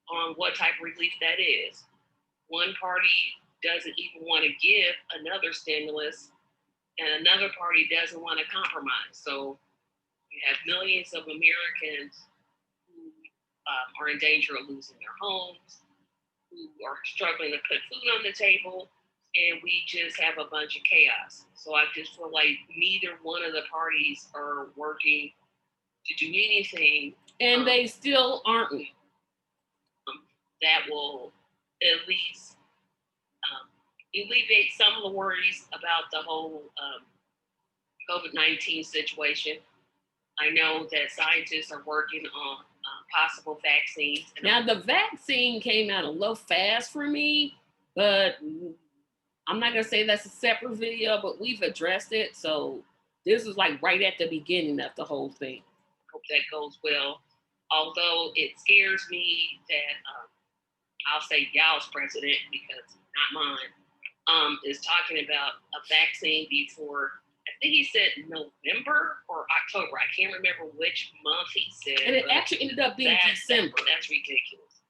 on what type of relief that is. One party doesn't even want to give another stimulus, and another party doesn't want to compromise. So you have millions of Americans who are in danger of losing their homes, who are struggling to put food on the table, and we just have a bunch of chaos. So I just feel like neither one of the parties are working to do anything. And they still aren't. That will at least alleviate some of the worries about the whole COVID-19 situation. I know that scientists are working on possible vaccines. Now, the vaccine came out a little fast for me, but I'm not going to say that's a separate video, but we've addressed it. So this is like right at the beginning of the whole thing. Hope that goes well. Although it scares me that I'll say y'all's president, because not mine, is talking about a vaccine before, I think he said November or October. I can't remember which month he said. And it actually ended up being December. That's ridiculous.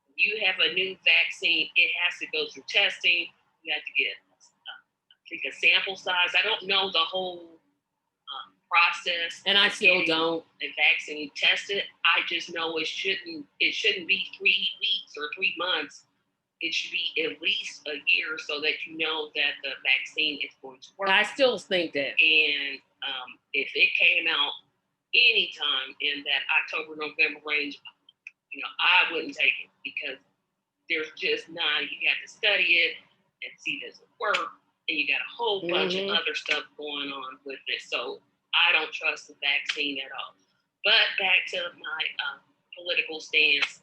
When you have a new vaccine, it has to go through testing. You have to get, I think, a sample size. I don't know the whole process. And I still don't. A vaccine tested. I just know it shouldn't be 3 weeks or 3 months. It should be at least a year so that you know that the vaccine is going to work. I still think that. And if it came out anytime in that October, November range, I wouldn't take it, because there's just not, you have to study it and see does it work, and you got a whole bunch of other stuff going on with it. So I don't trust the vaccine at all. But back to my political stance,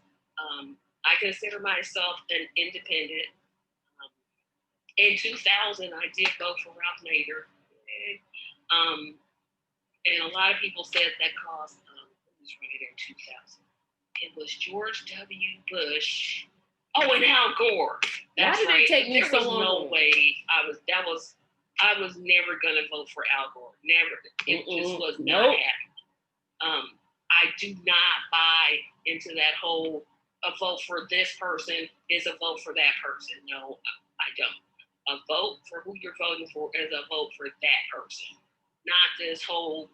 I consider myself an independent. In 2000, I did vote for Ralph Nader. And a lot of people said that caused, who was running in 2000? It was George W. Bush. Oh, and Al Gore. Why did it take me so long? There was no way I was never gonna vote for Al Gore. Never. It just was not happening. I do not buy into that whole a vote for this person is a vote for that person. No, I don't. A vote for who you're voting for is a vote for that person. Not this whole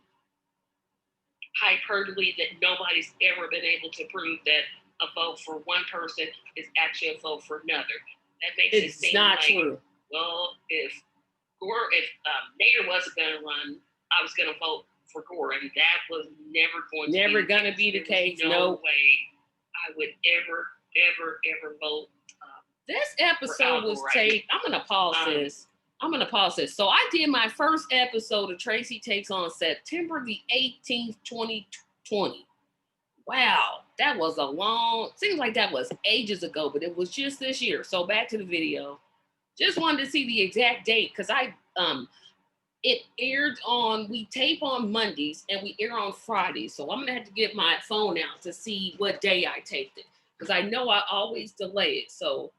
hyperbole that nobody's ever been able to prove that a vote for one person is actually a vote for another. That makes it seem not like, true. Well, if Nader wasn't going to run, I was going to vote for Gore. I mean, that was never going to be the case. No way I would ever vote. This episode was taped. I'm going to pause this. So I did my first episode of Tracy Takes on September the 18th, 2020. Wow, that was seems like that was ages ago, but it was just this year. So back to the video. Just wanted to see the exact date, because it aired we tape on Mondays and we air on Fridays. So I'm gonna have to get my phone out to see what day I taped it, because I know I always delay it. So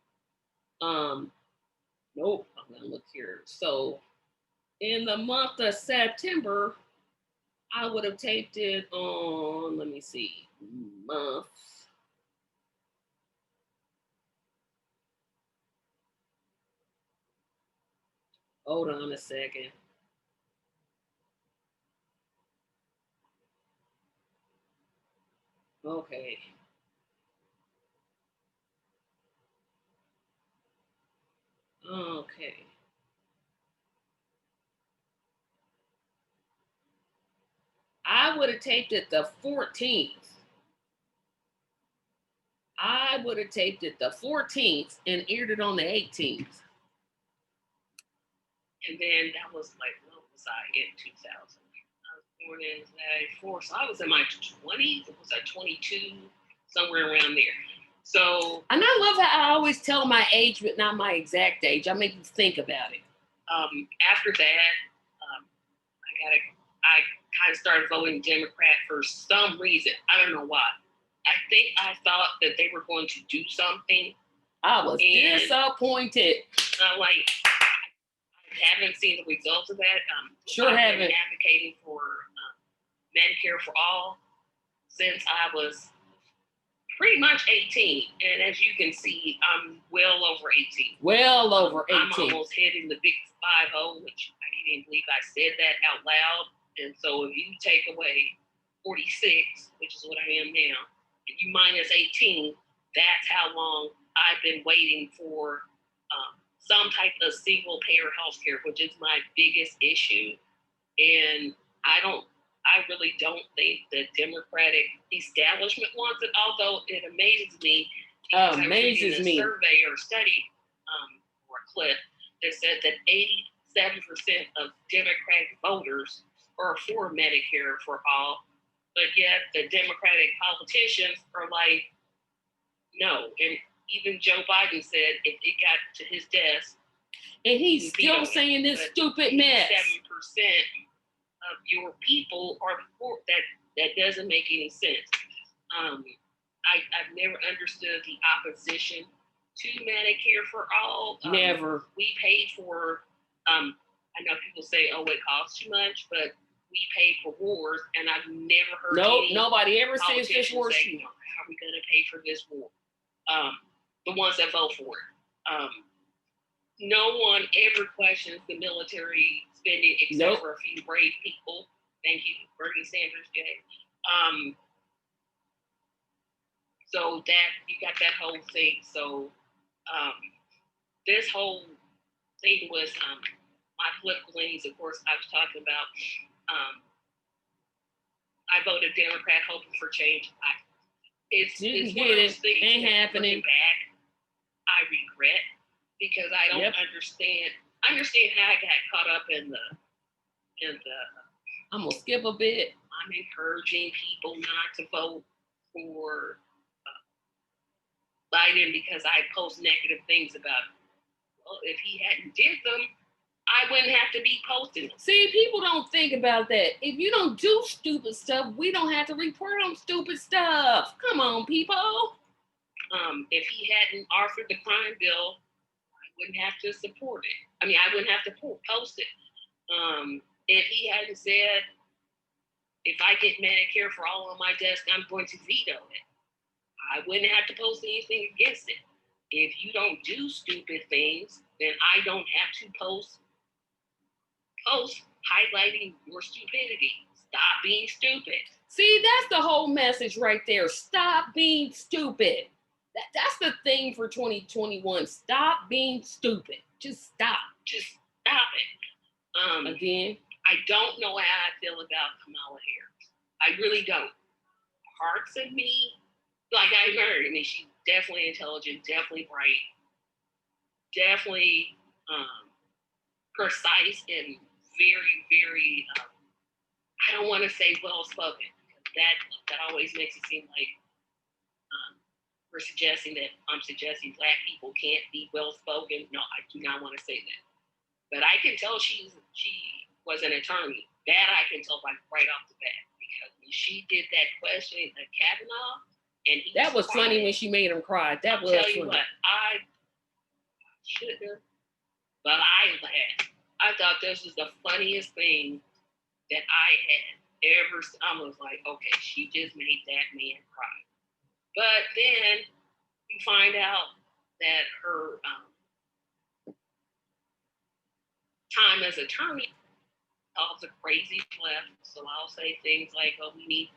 nope, I'm gonna look here. So in the month of September, I would have taped it on, let me see, month. Hold on a second. Okay. Okay. I would have taped it the 14th. I would have taped it the 14th and aired it on the 18th. And then that was like, what was I in 2000? I was born in 94, so I was in my 20s. Was I 22? Somewhere around there. So, and I love how I always tell my age, but not my exact age. I make you think about it. After that, I kind of started voting Democrat for some reason. I don't know why. I think I thought that they were going to do something. I was disappointed. Like, I haven't seen the results of that. Sure I've haven't. been advocating for Medicare for all since I was pretty much 18. And as you can see, I'm well over 18. Well over 18. I'm almost hitting the big 50, which I can't even believe I said that out loud. And so if you take away 46, which is what I am now, and you minus 18, that's how long I've been waiting for some type of single payer healthcare, which is my biggest issue. And I really don't think the Democratic establishment wants it, although it amazes me. Amazes me. A survey or a study or a clip that said that 87% of Democratic voters are for Medicare for all, but yet the Democratic politicians are like, no. And even Joe Biden said if it got to his desk, and he's still saying this stupid mess. 7% of your people are for that doesn't make any sense. I've never understood the opposition to Medicare for all. Never. We pay for, I know people say, oh, it costs too much, but we pay for wars, and I've never heard nobody ever says this war. How are we going to pay for this war? The ones that vote for it. No one ever questions the military spending except for a few brave people. Thank you, Bernie Sanders, Jay. So that you got that whole thing. So this whole thing was my political leanings. Of course, I was talking about. I voted Democrat, hoping for change. It's one of those things ain't happening. Back, I regret because I don't understand. I understand how I got caught up in the. I'm gonna skip a bit. I'm encouraging people not to vote for Biden because I post negative things about him. Well, if he hadn't did them, I wouldn't have to be posting them. See, people don't think about that. If you don't do stupid stuff, we don't have to report on stupid stuff. Come on, people. If he hadn't offered the crime bill, I wouldn't have to support it. I mean, I wouldn't have to post it. If he hadn't said, if I get Medicare for all on my desk, I'm going to veto it, I wouldn't have to post anything against it. If you don't do stupid things, then I don't have to post highlighting your stupidity. Stop being stupid. See, that's the whole message right there. Stop being stupid. That's the thing for 2021. Stop being stupid. Just stop. Just stop it. Again, I don't know how I feel about Kamala Harris. I really don't. Parts of me, like I heard, I mean, she's definitely intelligent, definitely bright, definitely precise and very, very, I don't want to say well-spoken. That always makes it seem like we're suggesting that I'm suggesting Black people can't be well-spoken. No, I do not want to say that. But I can tell she was an attorney. That I can tell right off the bat. Because when she did that questioning of Kavanaugh, and that was funny when she made him cry. That was funny. Tell you what, I shouldn't have, but I laughed. I thought this was the funniest thing that I had ever. I was like, okay, she just made that man cry. But then you find out that her time as attorney caused a crazy left. So I'll say things like, oh, we need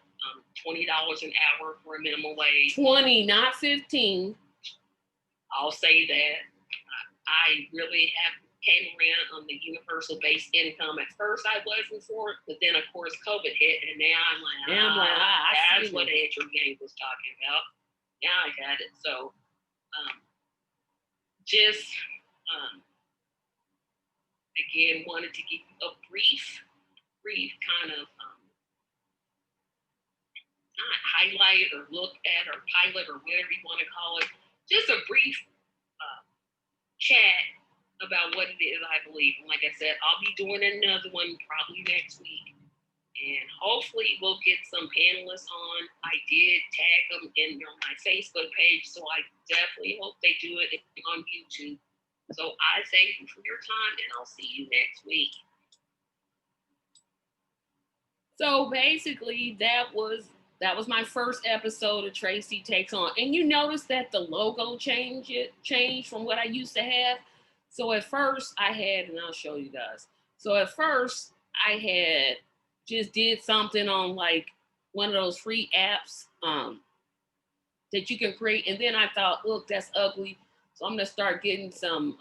$20 an hour for a minimum wage. 20, not 15. I'll say that. I really came around on the universal base income. At first I wasn't for it, but then of course COVID hit, and now I'm like, that's what Andrew Yang was talking about. Now I got it. So just again wanted to give a brief kind of not highlight or look at or pilot or whatever you want to call it. Just a brief chat about what it is I believe. And like I said, I'll be doing another one probably next week. And hopefully we'll get some panelists on. I did tag them on my Facebook page, so I definitely hope they do it on YouTube. So I thank you for your time, and I'll see you next week. So basically, that was my first episode of Tracy Takes On. And you notice that the logo changed from what I used to have. So at first I had, and I'll show you guys. So at first I had just did something on like one of those free apps that you can create. And then I thought, look, that's ugly. So I'm gonna start getting some,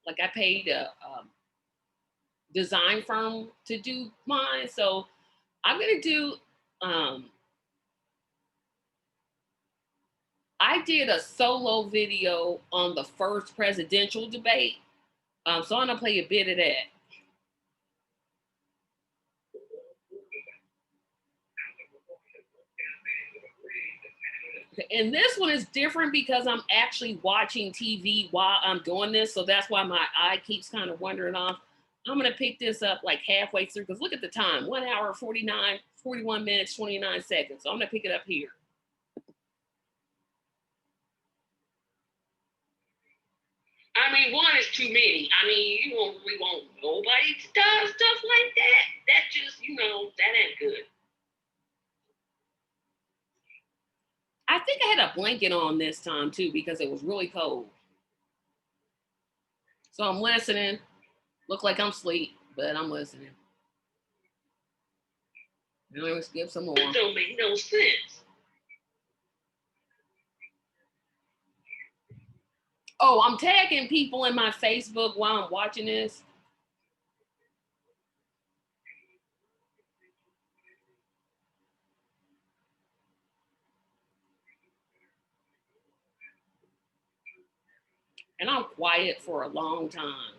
like I paid a design firm to do mine. So I'm gonna do, I did a solo video on the first presidential debate. So I'm gonna play a bit of that. And this one is different because I'm actually watching TV while I'm doing this. So that's why my eye keeps kind of wandering off. I'm gonna pick this up like halfway through because look at the time, 1 hour, 41 minutes, 29 seconds. So I'm gonna pick it up here. I mean, one is too many. I mean, you don't really want nobody to do stuff like that. That just, that ain't good. I think I had a blanket on this time too because it was really cold. So I'm listening. Look like I'm asleep, but I'm listening. I'm gonna skip some more. It don't make no sense. Oh, I'm tagging people in my Facebook while I'm watching this. And I'm quiet for a long time.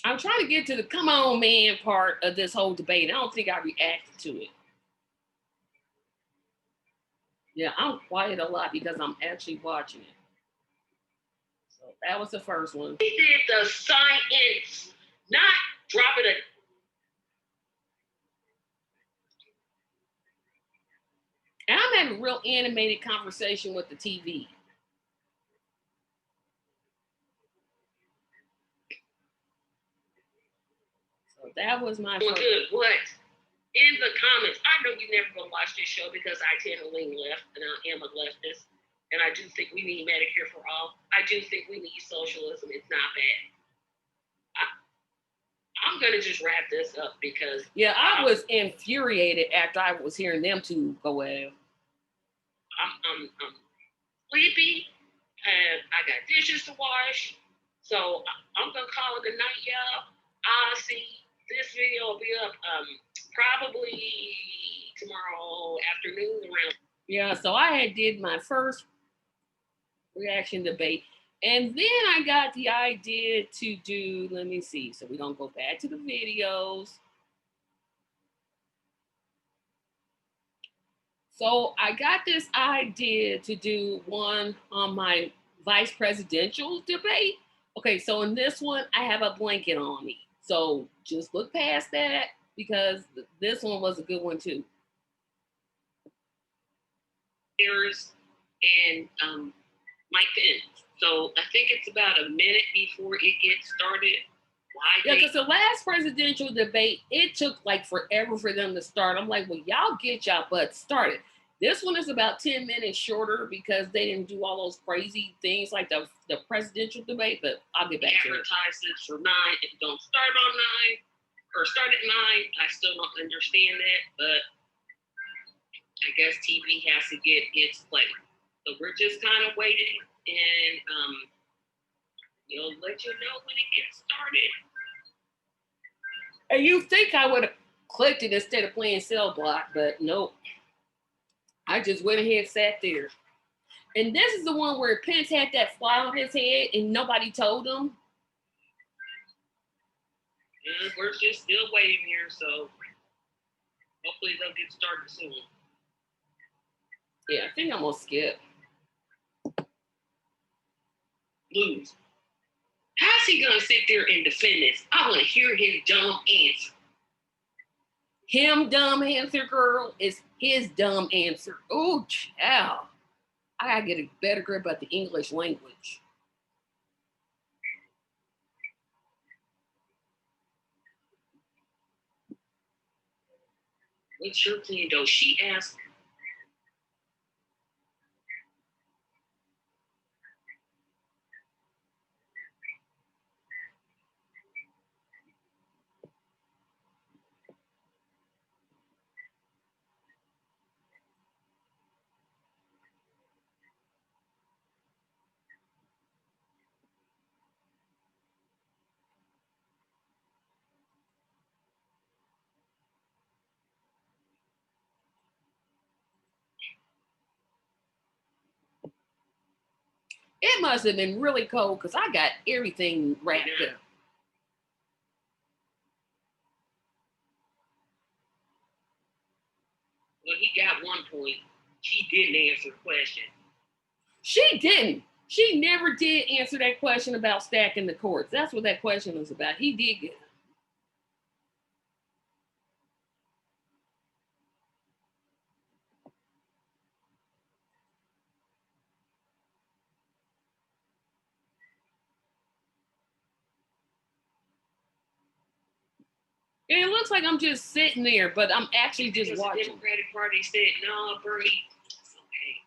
I'm trying to get to the come on man part of this whole debate. I don't think I reacted to it. Yeah, I'm quiet a lot because I'm actually watching it. So that was the first one. He did the science, not dropping it. And I'm having a real animated conversation with the TV. So that was my first. Good. What? In the comments, I know you're never going to watch this show because I tend to lean left, and I am a leftist. And I do think we need Medicare for all. I do think we need socialism. It's not bad. I'm going to just wrap this up because... Yeah, I was infuriated after I was hearing them two go at it. I'm sleepy, and I got dishes to wash. So I'm going to call it a night, y'all. I'll see. This video will be up probably tomorrow afternoon around. Yeah, so I had did my first reaction debate. And then I got the idea to do, let me see. So we're going to go back to the videos. So I got this idea to do one on my vice presidential debate. Okay, so in this one, I have a blanket on me. So just look past that because this one was a good one too. And Mike Pence. So I think it's about a minute before it gets started. Yeah, because the last presidential debate, it took like forever for them to start. I'm like, well, y'all get y'all butts started. This one is about 10 minutes shorter because they didn't do all those crazy things like the presidential debate, but I'll get back to it. Advertise this for 9. If it don't start on 9 or start at 9, I still don't understand that, but I guess TV has to get its play. So we're just kind of waiting, and we'll let you know when it gets started. And you think I would have clicked it instead of playing cell block, but nope. I just went ahead and sat there. And this is the one where Pence had that fly on his head and nobody told him. We're just still waiting here, so hopefully they'll get started soon. Yeah, I think I'm gonna skip. Lose. How's he gonna sit there and defend this? I want to hear his dumb answer. Him dumb answer, girl, is his dumb answer. Oh, child. I gotta get a better grip about the English language. What's your plan, though? She asked. It must have been really cold because I got everything wrapped up. Well, he got one point. She didn't answer the question. She didn't. She never did answer that question about stacking the courts. That's what that question was about. He did get it. And it looks like I'm just sitting there, but I'm actually just watching. The Democratic Party said, no, Bernie, it's okay.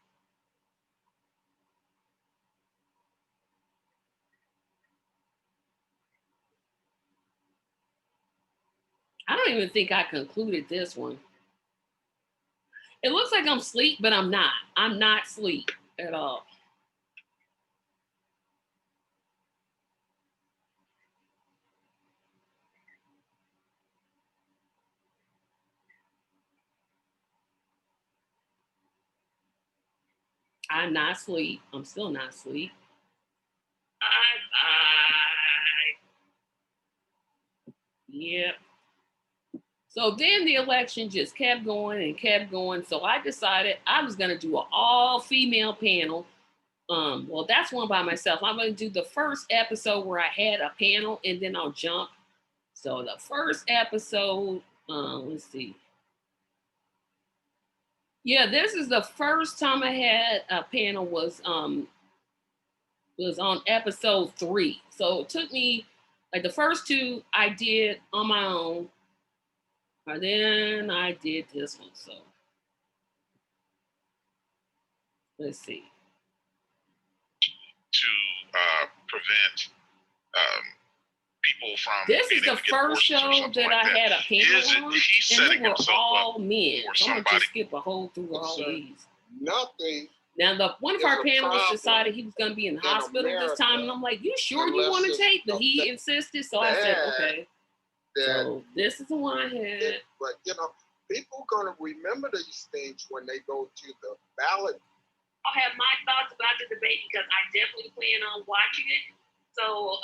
I don't even think I concluded this one. It looks like I'm asleep, but I'm not. I'm not asleep at all. I'm not asleep. I'm still not asleep. Bye. Yep. So then the election just kept going and kept going. So I decided I was going to do an all-female panel. Well, that's one by myself. I'm going to do the first episode where I had a panel, and then I'll jump. So the first episode, let's see. Yeah, this is the first time I had a panel was on episode 3. So it took me, like the first 2 I did on my own. And then I did this one. So let's see. To prevent people from. This is the first show that I had a panel on, and they were all men. So I'm gonna just skip a whole through all these. Nothing. Now, one of our panelists decided he was going to be in the hospital this time, and I'm like, "You sure you want to take?" But he insisted, so I said, "Okay." So this is the one I had. But people gonna remember these things when they go to the ballot. I'll have my thoughts about the debate because I definitely plan on watching it. So,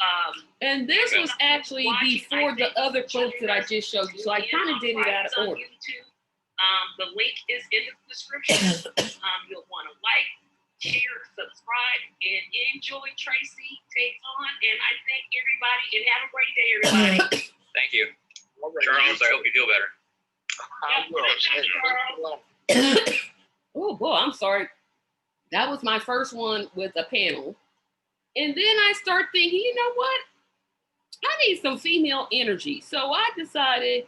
and this was actually before the other clips that I just showed you, so I kind of did it out of order. The link is in the description. You'll want to like, share, subscribe, and enjoy Tracy takes on. And I thank everybody and have a great day, everybody. Thank you. Charles, I hope you feel I will. Oh boy, I'm sorry. That was my first one with a panel. And then I start thinking, you know what? I need some female energy. So I decided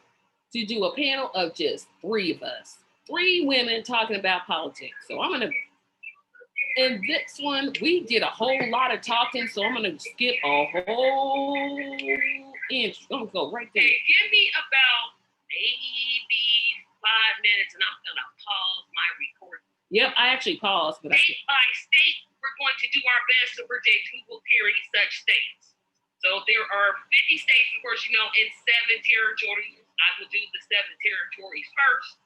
to do a panel of just 3 of us. 3 women talking about politics. So I'm going to, in this one, we did a whole lot of talking. So I'm going to skip a whole inch. I'm going to go right there. Hey, give me about maybe 5 minutes and I'm going to pause my recording. Yep, I actually paused. But state by state, we're going to do our best to predict who will carry such states. So there are 50 states, of course, in 7 territories. I will do the 7 territories first.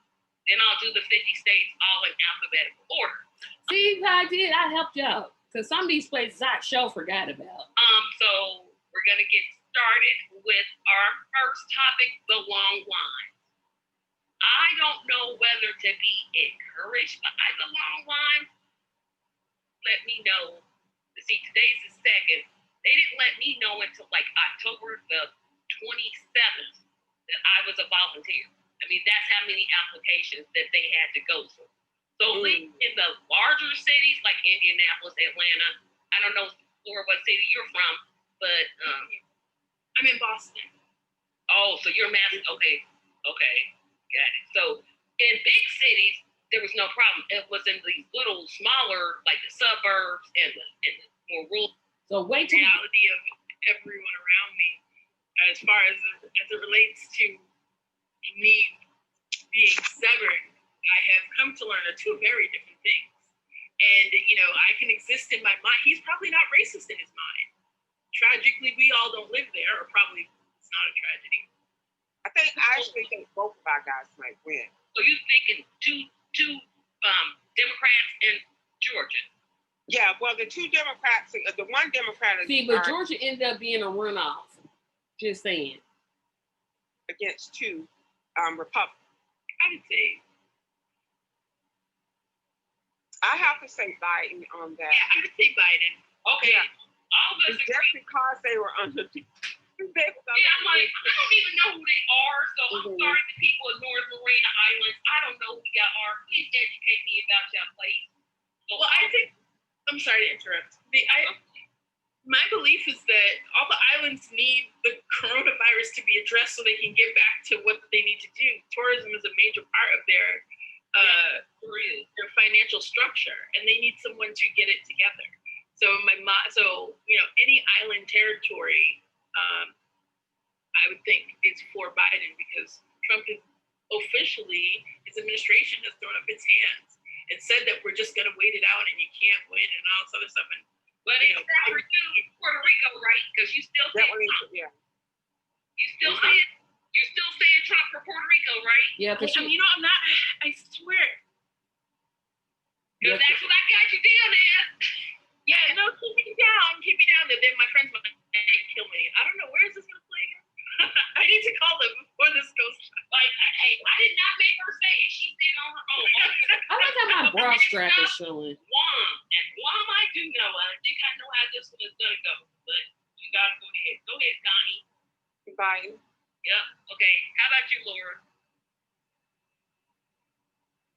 Then I'll do the 50 states all in alphabetical order. See what I did? I helped you out. Because some of these places I sure forgot about. So we're going to get started with our first topic, the long line. I don't know whether to be encouraged by the long line. Let me know. See, today's the 2nd. They didn't let me know until like October the 27th that I was a volunteer. I mean, that's how many applications that they had to go through. So in the larger cities like Indianapolis, Atlanta, I don't know, Laura, what city you're from, but I'm in Boston. Oh, so you're Mass. Okay, got it. So in big cities, there was no problem. It was in these little smaller, like the suburbs and the more rural. So wait till reality of everyone around me, as far as it relates to me being severed, I have come to learn are 2 very different things. And, I can exist in my mind. He's probably not racist in his mind. Tragically, we all don't live there, or probably it's not a tragedy. I actually think both of our guys might win. So you're thinking two Democrats in Georgia? Yeah, well, the 2 Democrats, the one Democrat is... See, but Georgia ended up being a runoff. Just saying. Against 2 Republicans. I would say... I have to say Biden on that. Yeah, I would say Biden. Okay. Yeah. All of us just agree. because they were under... I'm like, I don't even know who they are, so I'm sorry to people in North Marina Islands. I don't know who y'all are. Please educate me about y'all place. So, well, I think... I'm sorry to interrupt. My belief is that all the islands need the coronavirus to be addressed so they can get back to what they need to do. Tourism is a major part of their financial structure, and they need someone to get it together. So any island territory, I would think is for Biden, because Trump is officially, his administration has thrown up its hands and said that we're just going to wait it out and you can't win and all this other stuff. And but except for you, Puerto Rico, right? Because you still say Trump. Yeah. You're still saying Trump for Puerto Rico, right? Yeah, but I'm not. I swear. Because that's what I got you down there. Yeah, no, keep me down. Then my friends might kill me. I don't know, where is this going to play? I need to call them before this goes. Like, hey, I did not make her say it. She did on her own. I like how my bra strap is showing. Guam. And Guam, I do know. I think I know how this one is going to go. But you got to go ahead. Go ahead, Connie. Biden. Yep. Okay. How about you, Laura?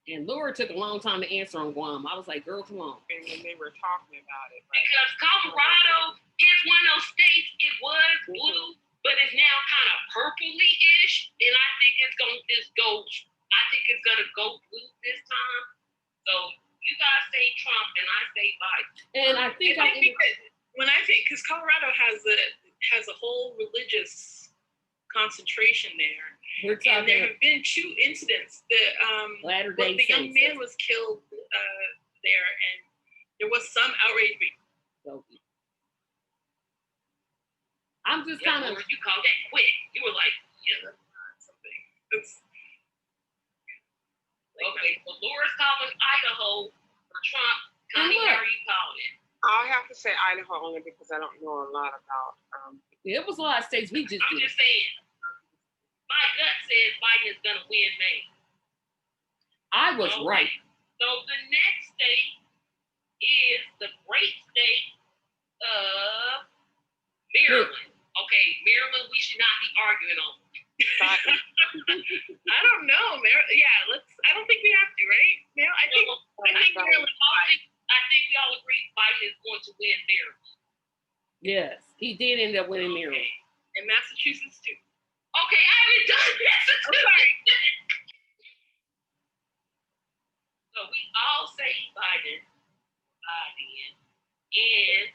And Laura took a long time to answer on Guam. I was like, girl, come on. And when they were talking about it. Right? Because Colorado is one of those states, it was blue, but it's now kind of purpley-ish. And I think it's going to just go, I think it's going to go blue this time. So you guys say Trump and I say Biden. And I think because Colorado has a whole religious concentration there. And there have been 2 incidents that the young man was killed there, and there was some outrage. I'm just kind of. You called that quick. You were like, yeah, that's not something. Okay, well, Laura's calling Idaho for Trump. Connie, how are you calling it? I'll have to say Idaho only because I don't know a lot about. It was a lot of states we just. I'm just saying. My gut says Biden is going to win Maine. I was right. So the next state is the great state of Maryland. Okay, Maryland, we should not be arguing on. I don't know, Maryland. I don't think we have to, right? I think Maryland. I think we all agree Biden is going to win Maryland. Yes, he did end up winning Maryland. And Massachusetts too. Okay, I haven't done Massachusetts. So we all say Biden. And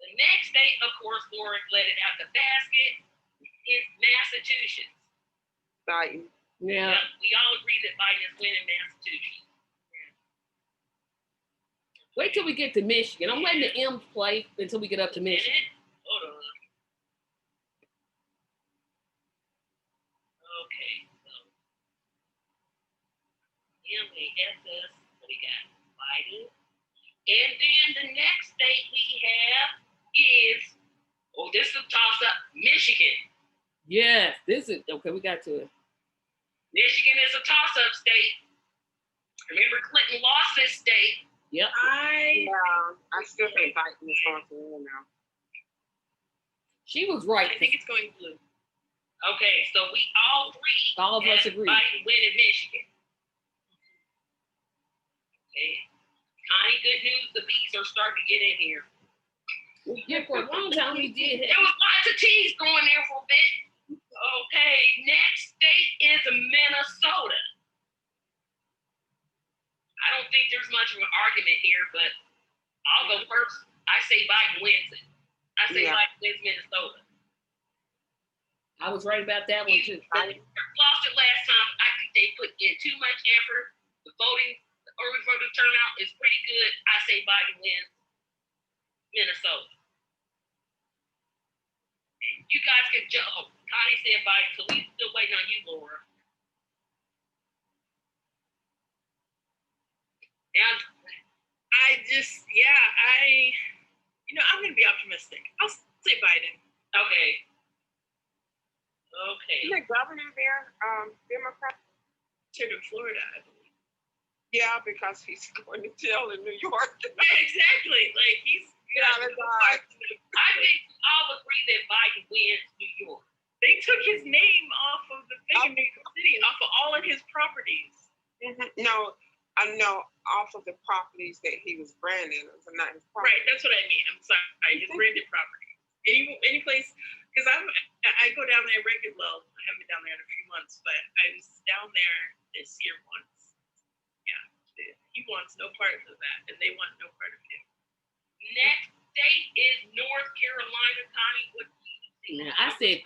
the next state, of course, Laura let it out the basket, is Massachusetts. Biden. Yeah. We all agree that Biden is winning Massachusetts. Wait till we get to Michigan. I'm letting the M's play until we get up to Michigan. Hold on. And then the next state we have is, this is a toss-up, Michigan. Yes, this is, okay, we got to it. Michigan is a toss-up state. Remember, Clinton lost this state. Yep. I still think Biden is going to win now. She was right. I think it's going blue. Okay, so we all All of us have agree. Biden winning Michigan. Okay. Connie, good news, the bees are starting to get in here. Yeah, for a long time we did There have. was lots of teas going there for a bit. Okay, next state is Minnesota. I don't think there's much of an argument here, but I'll go first. I say Biden wins it. I say Biden wins Minnesota. I was right about that one too. They lost it last time. I think they put in too much effort. The early voting turnout is pretty good. I say Biden wins Minnesota. You guys can jump. Connie said Biden, so we still waiting on you, Laura. Yeah. I'm going to be optimistic. I'll say Biden. Okay. Isn't the governor there, Democrat? In Florida, I believe. Yeah, because he's going to jail in New York. Exactly. Like he's. I think I'll agree that Biden wins New York. They took his name off of the thing in New York City, off of all of his properties. Mm-hmm. No, I know off of the properties that he was branded. Not his property. Right, that's what I mean. I'm sorry, his branded property. Any place, because I go down there regularly. Well, I haven't been down there in a few months, but I was down there this year once. Yeah, he wants no part of that, and they want no part of him. Next state is North Carolina. Connie, what do you think? Yeah, I said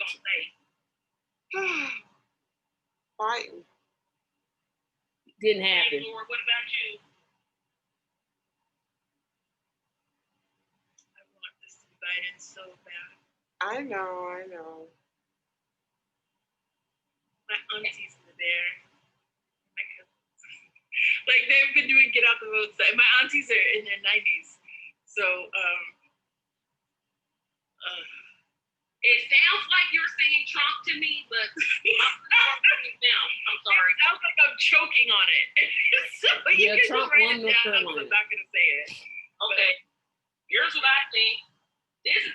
Biden. Didn't happen. Hey, Laura, what about you? I want this to be Biden so bad. I know. My aunties are there. My cousins. Like they've been doing get out the vote. My aunties are in their 90s. So, it sounds like you're saying Trump to me, but I'm sorry. It sounds like I'm choking on it. So yeah, Trump won North Carolina. I'm not going to say it. Okay. Here's what I think. This is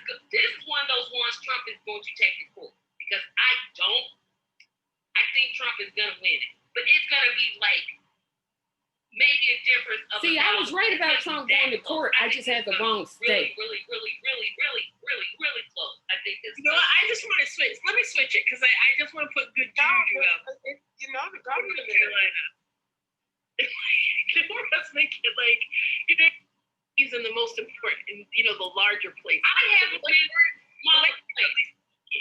one of those ones Trump is going to take to court because I think Trump is going to win it, but it's going to be like maybe a difference of. See, I was right about Trump going to court. I just had the wrong state. Really close. I think this. I just want to switch. Let me switch it because I just want to put good juju out. The government of Carolina. Let's make it like he's in the most important, the larger place. I have smaller states.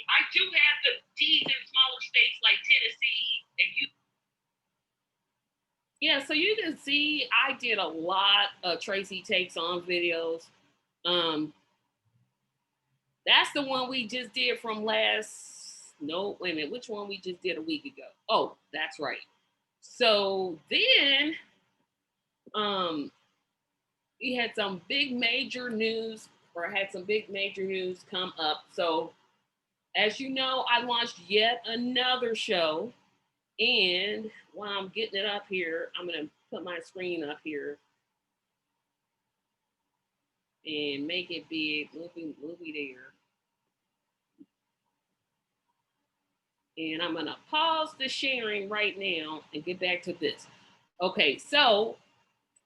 I do have the T's in smaller states like Tennessee and you. Yeah, so you can see I did a lot of Tracy Takes On videos. That's the one we just did from which one we just did a week ago? Oh, that's right. So then we had some big major news come up. So as you know, I launched yet another show. And while I'm getting it up here, I'm going to put my screen up here and make it big. Movie there. And I'm going to pause the sharing right now and get back to this. Okay, so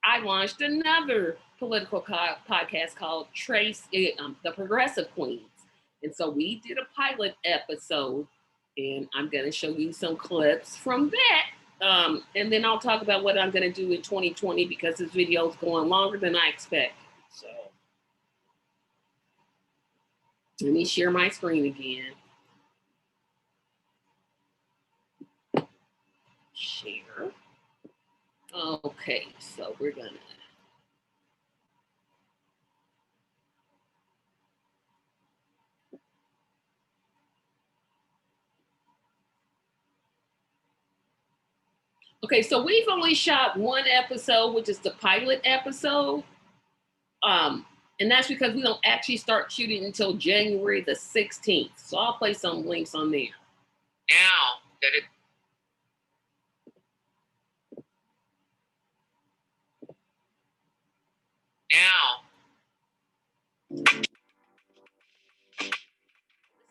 I launched another political podcast called The Progressive Queens. And so we did a pilot episode, and I'm going to show you some clips from that. And then I'll talk about what I'm going to do in 2020 because this video is going longer than I expect. So let me share my screen again. Share. Okay, so we're gonna. Okay, so we've only shot one episode, which is the pilot episode. And that's because we don't actually start shooting until January the 16th. So I'll play some links on there. Now that it. Now. Is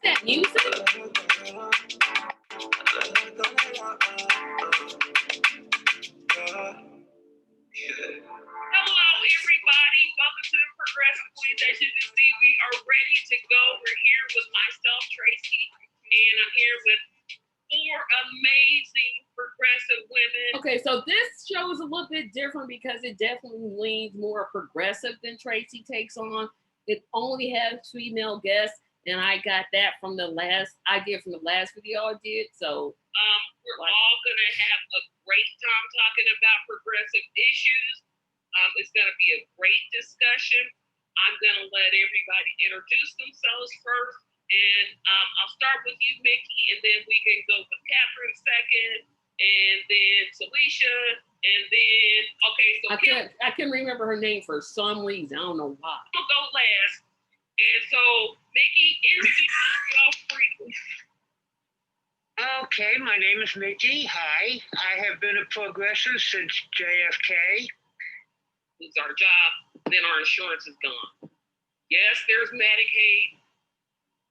that music? Hello, everybody. Welcome to the Progressive Queens. As you can see, we are ready to go. We're here with myself, Tracy, and I'm here with 4 amazing progressive women. Okay, so this show is a little bit different because it definitely leans more progressive than Tracy takes on. It only has female guests, and I got that from the last video I did. So we're all gonna have a great time talking about progressive issues. It's gonna be a great discussion. I'm gonna let everybody introduce themselves first, and I'll start with you, Mickey, and then we can go with Catherine second, and then Talisha, and then I couldn't remember her name for some reason. I don't know why. I'll go last, and so Mickey, introduce yourself briefly. Okay, my name is Mickey. Hi. I have been a progressive since JFK. Lose our job, then our insurance is gone. Yes, there's Medicaid,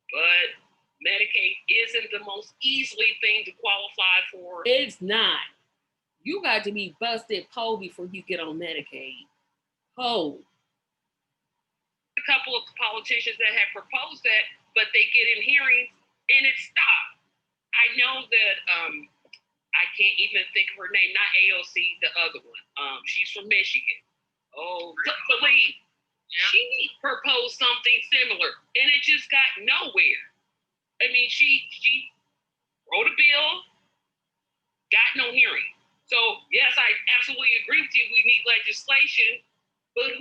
but Medicaid isn't the most easily thing to qualify for. It's not. You got to be busted po before you get on Medicaid. Po. A couple of politicians that have proposed that, but they get in hearings and it stopped. I know that I can't even think of her name, not AOC, the other one. She's from Michigan. Oh, Lee. She proposed something similar and it just got nowhere. I mean, she wrote a bill, got no hearing. So yes, I absolutely agree with you. We need legislation, but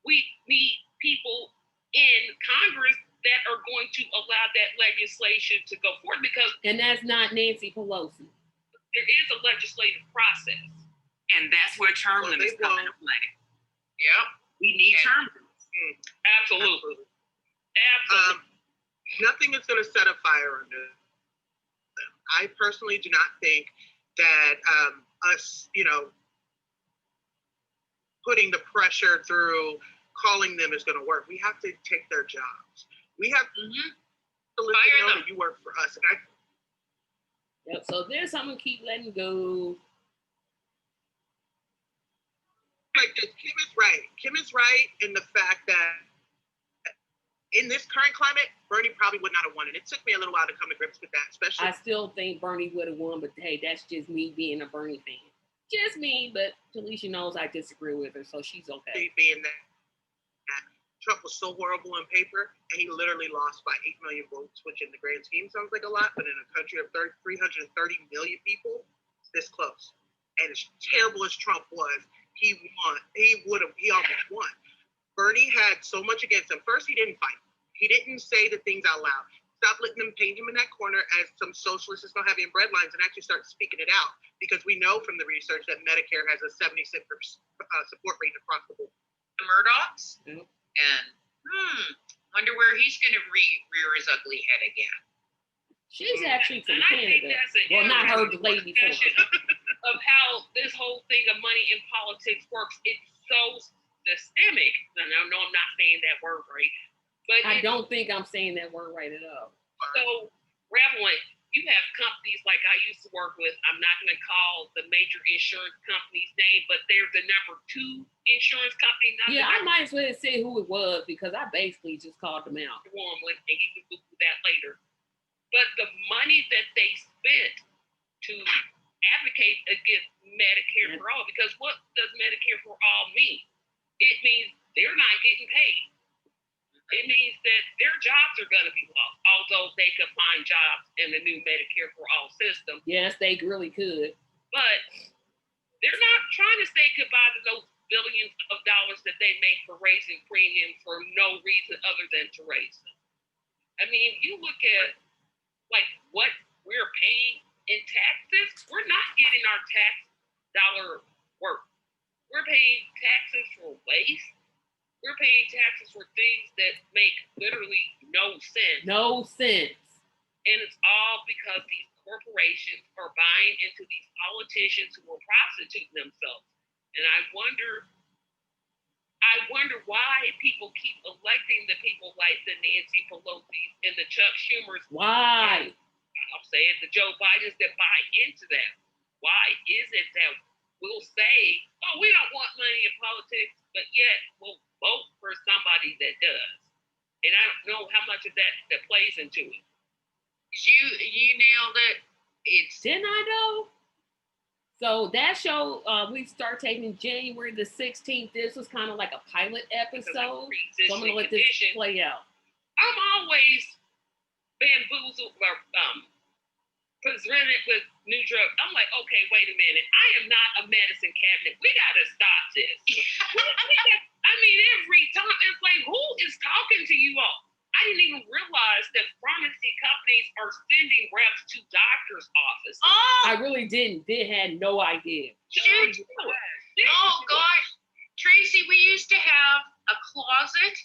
we need people in Congress that are going to allow that legislation to go forward, because and that's not Nancy Pelosi. There is a legislative process, and that's where term limits come into play. Yep, we need term limits. Absolutely. Nothing is going to set a fire under them. I personally do not think that us, putting the pressure through calling them is going to work. We have to take their jobs. We have to let them know that you work for us. And Yep. So this I'm gonna keep letting go. Like this, Kim is right. Kim is right in the fact that in this current climate, Bernie probably would not have won it. It took me a little while to come to grips with that, especially. I still think Bernie would have won, but hey, that's just me being a Bernie fan. Just me, but Talisha knows I disagree with her, so she's okay. Being that Trump was so horrible on paper, and he literally lost by 8 million votes, which in the grand scheme sounds like a lot, but in a country of 330 million people, it's this close. And as terrible as Trump was, he won. He almost won. Bernie had so much against him. First, he didn't fight. He didn't say the things out loud. Stop letting them paint him in that corner as some socialist is not having breadlines, and actually start speaking it out. Because we know from the research that Medicare has a 76% support rate across the board. The Murdochs? Mm-hmm. And wonder where he's going to rear his ugly head again. She's actually from Canada. Well, not her, the lady before. Of how this whole thing of money in politics works. It's so systemic. And I know I'm not saying that word right, but I don't think I'm saying that word right at all. So, Revelin, you have companies like I used to work with. I'm not going to call the major insurance company's name, but they're the number 2 insurance company. I might as well say who it was, because I basically just called them out. And you can Google that later. But the money that they spent to advocate against Medicare for all, because what does Medicare for all mean? It means they're not getting paid. It means that their jobs are going to be lost, although they could find jobs in the new Medicare for all system. Yes, they really could. But they're not trying to say goodbye to those billions of dollars that they make for raising premiums for no reason other than to raise them. I mean, you look at like what we're paying in taxes, we're not getting our tax dollar worth. We're paying taxes for waste. we're paying taxes for things that make literally no sense. No sense. And it's all because these corporations are buying into these politicians who will prostitute themselves. And I wonder why people keep electing the people like the Nancy Pelosi's and the Chuck Schumers. Why? I'll say it, the Joe Bidens that buy into that. Why is it that we'll say, oh, we don't want money in politics, but yet we'll vote for somebody that does? And I don't know how much of that plays into it. You nailed it. Didn't I know? So that show, we start taping January the 16th. This was kind of like a pilot episode. So I'm going to let this play out. I'm always bamboozled or presented with new drugs. I'm like, okay, wait a minute. I am not a medicine cabinet. We got to stop this. I mean, every time it's like, who is talking to you all? I didn't even realize that pharmacy companies are sending reps to doctors' offices. Oh, I really didn't. They had no idea. shoot. Oh, gosh. Tracy, we used to have a closet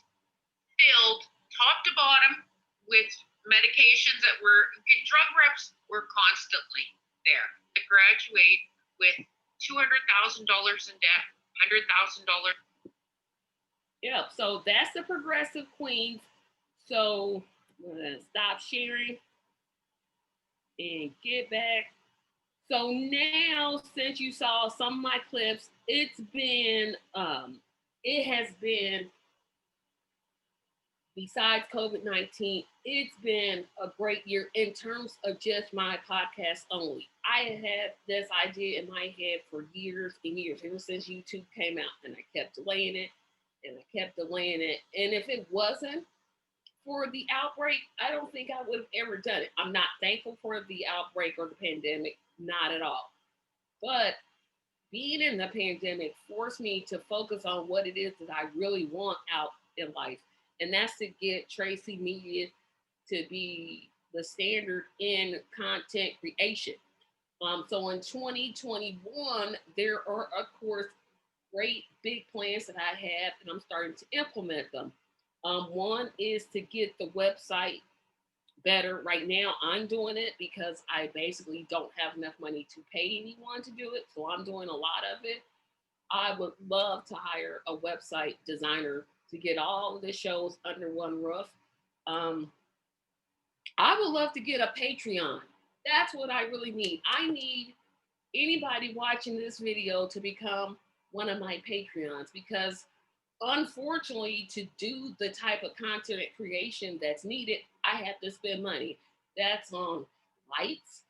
filled top to bottom with medications that were, drug reps were constantly there to graduate with $200,000 in debt, $100,000. Yeah, so that's the Progressive Queens. So I'm gonna stop sharing and get back. So now, since you saw some of my clips, it has been, besides COVID-19, it's been a great year in terms of just my podcast only. I had this idea in my head for years and years, ever since YouTube came out, and I kept delaying it, and I kept delaying it. And if it wasn't for the outbreak, I don't think I would have ever done it. I'm not thankful for the outbreak or the pandemic, not at all. But being in the pandemic forced me to focus on what it is that I really want out in life. And that's to get Tracy Media to be the standard in content creation. So in 2021, there are, of course, great big plans that I have, and I'm starting to implement them. One is to get the website better. Right now, I'm doing it because I basically don't have enough money to pay anyone to do it. So I'm doing a lot of it. I would love to hire a website designer to get all of the shows under one roof. I would love to get a Patreon. That's what I really need. I need anybody watching this video to become one of my Patreons, because unfortunately, to do the type of content creation that's needed, I have to spend money. That's on lights.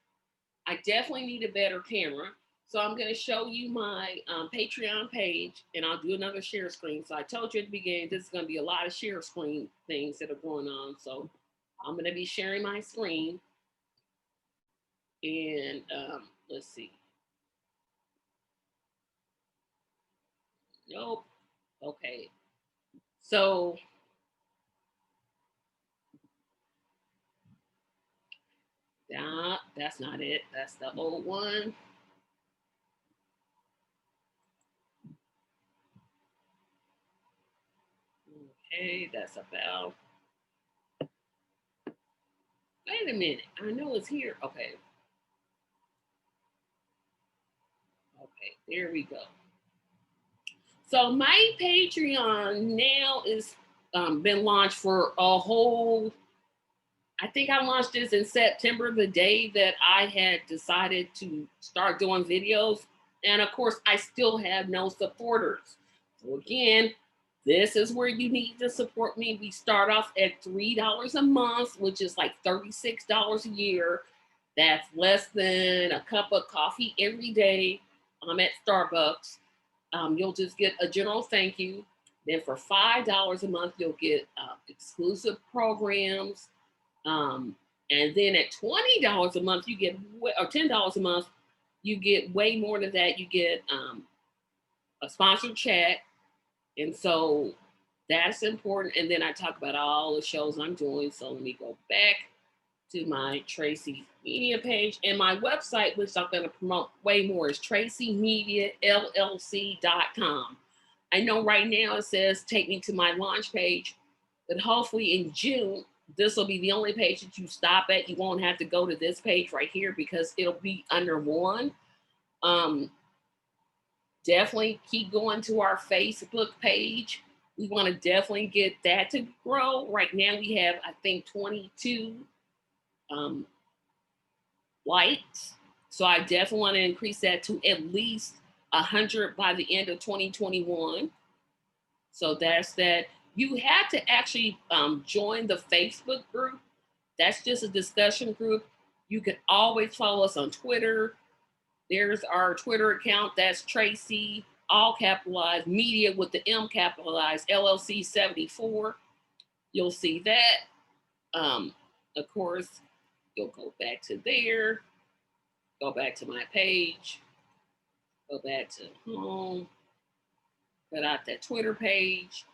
I definitely need a better camera. So I'm going to show you my Patreon page, and I'll do another share screen. So I told you at the beginning, this is going to be a lot of share screen things that are going on. So I'm going to be sharing my screen. And let's see. Nope. Okay. So that's not it. That's the old one. Okay, that's about. Wait a minute. I know it's here. Okay. Okay, there we go. So my Patreon now is been launched for a whole, I think I launched this in September, the day that I had decided to start doing videos. And of course, I still have no supporters. So again, this is where you need to support me. We start off at $3 a month, which is like $36 a year. That's less than a cup of coffee every day. I'm at Starbucks. You'll just get a general thank you. Then for $5 a month, you'll get exclusive programs. And then at $20 a month, you get, or $10 a month, you get way more than that. You get a sponsored chat. And so that's important. And then I talk about all the shows I'm doing. So let me go back to my Tracy Media page, and my website, which I'm going to promote way more, is tracymediallc.com. I know right now it says take me to my launch page, but hopefully in June, this will be the only page that you stop at. You won't have to go to this page right here because it'll be under one. Definitely keep going to our Facebook page. We want to definitely get that to grow. Right now we have, I think, 22 likes. So I definitely want to increase that to at least 100 by the end of 2021. So that's that. You have to actually join the Facebook group. That's just a discussion group. You can always follow us on Twitter. There's our Twitter account. That's Tracy, all capitalized, media with the M capitalized, LLC 74. You'll see that. Of course, you'll go back to there, go back to my page, go back to home, put out that Twitter page.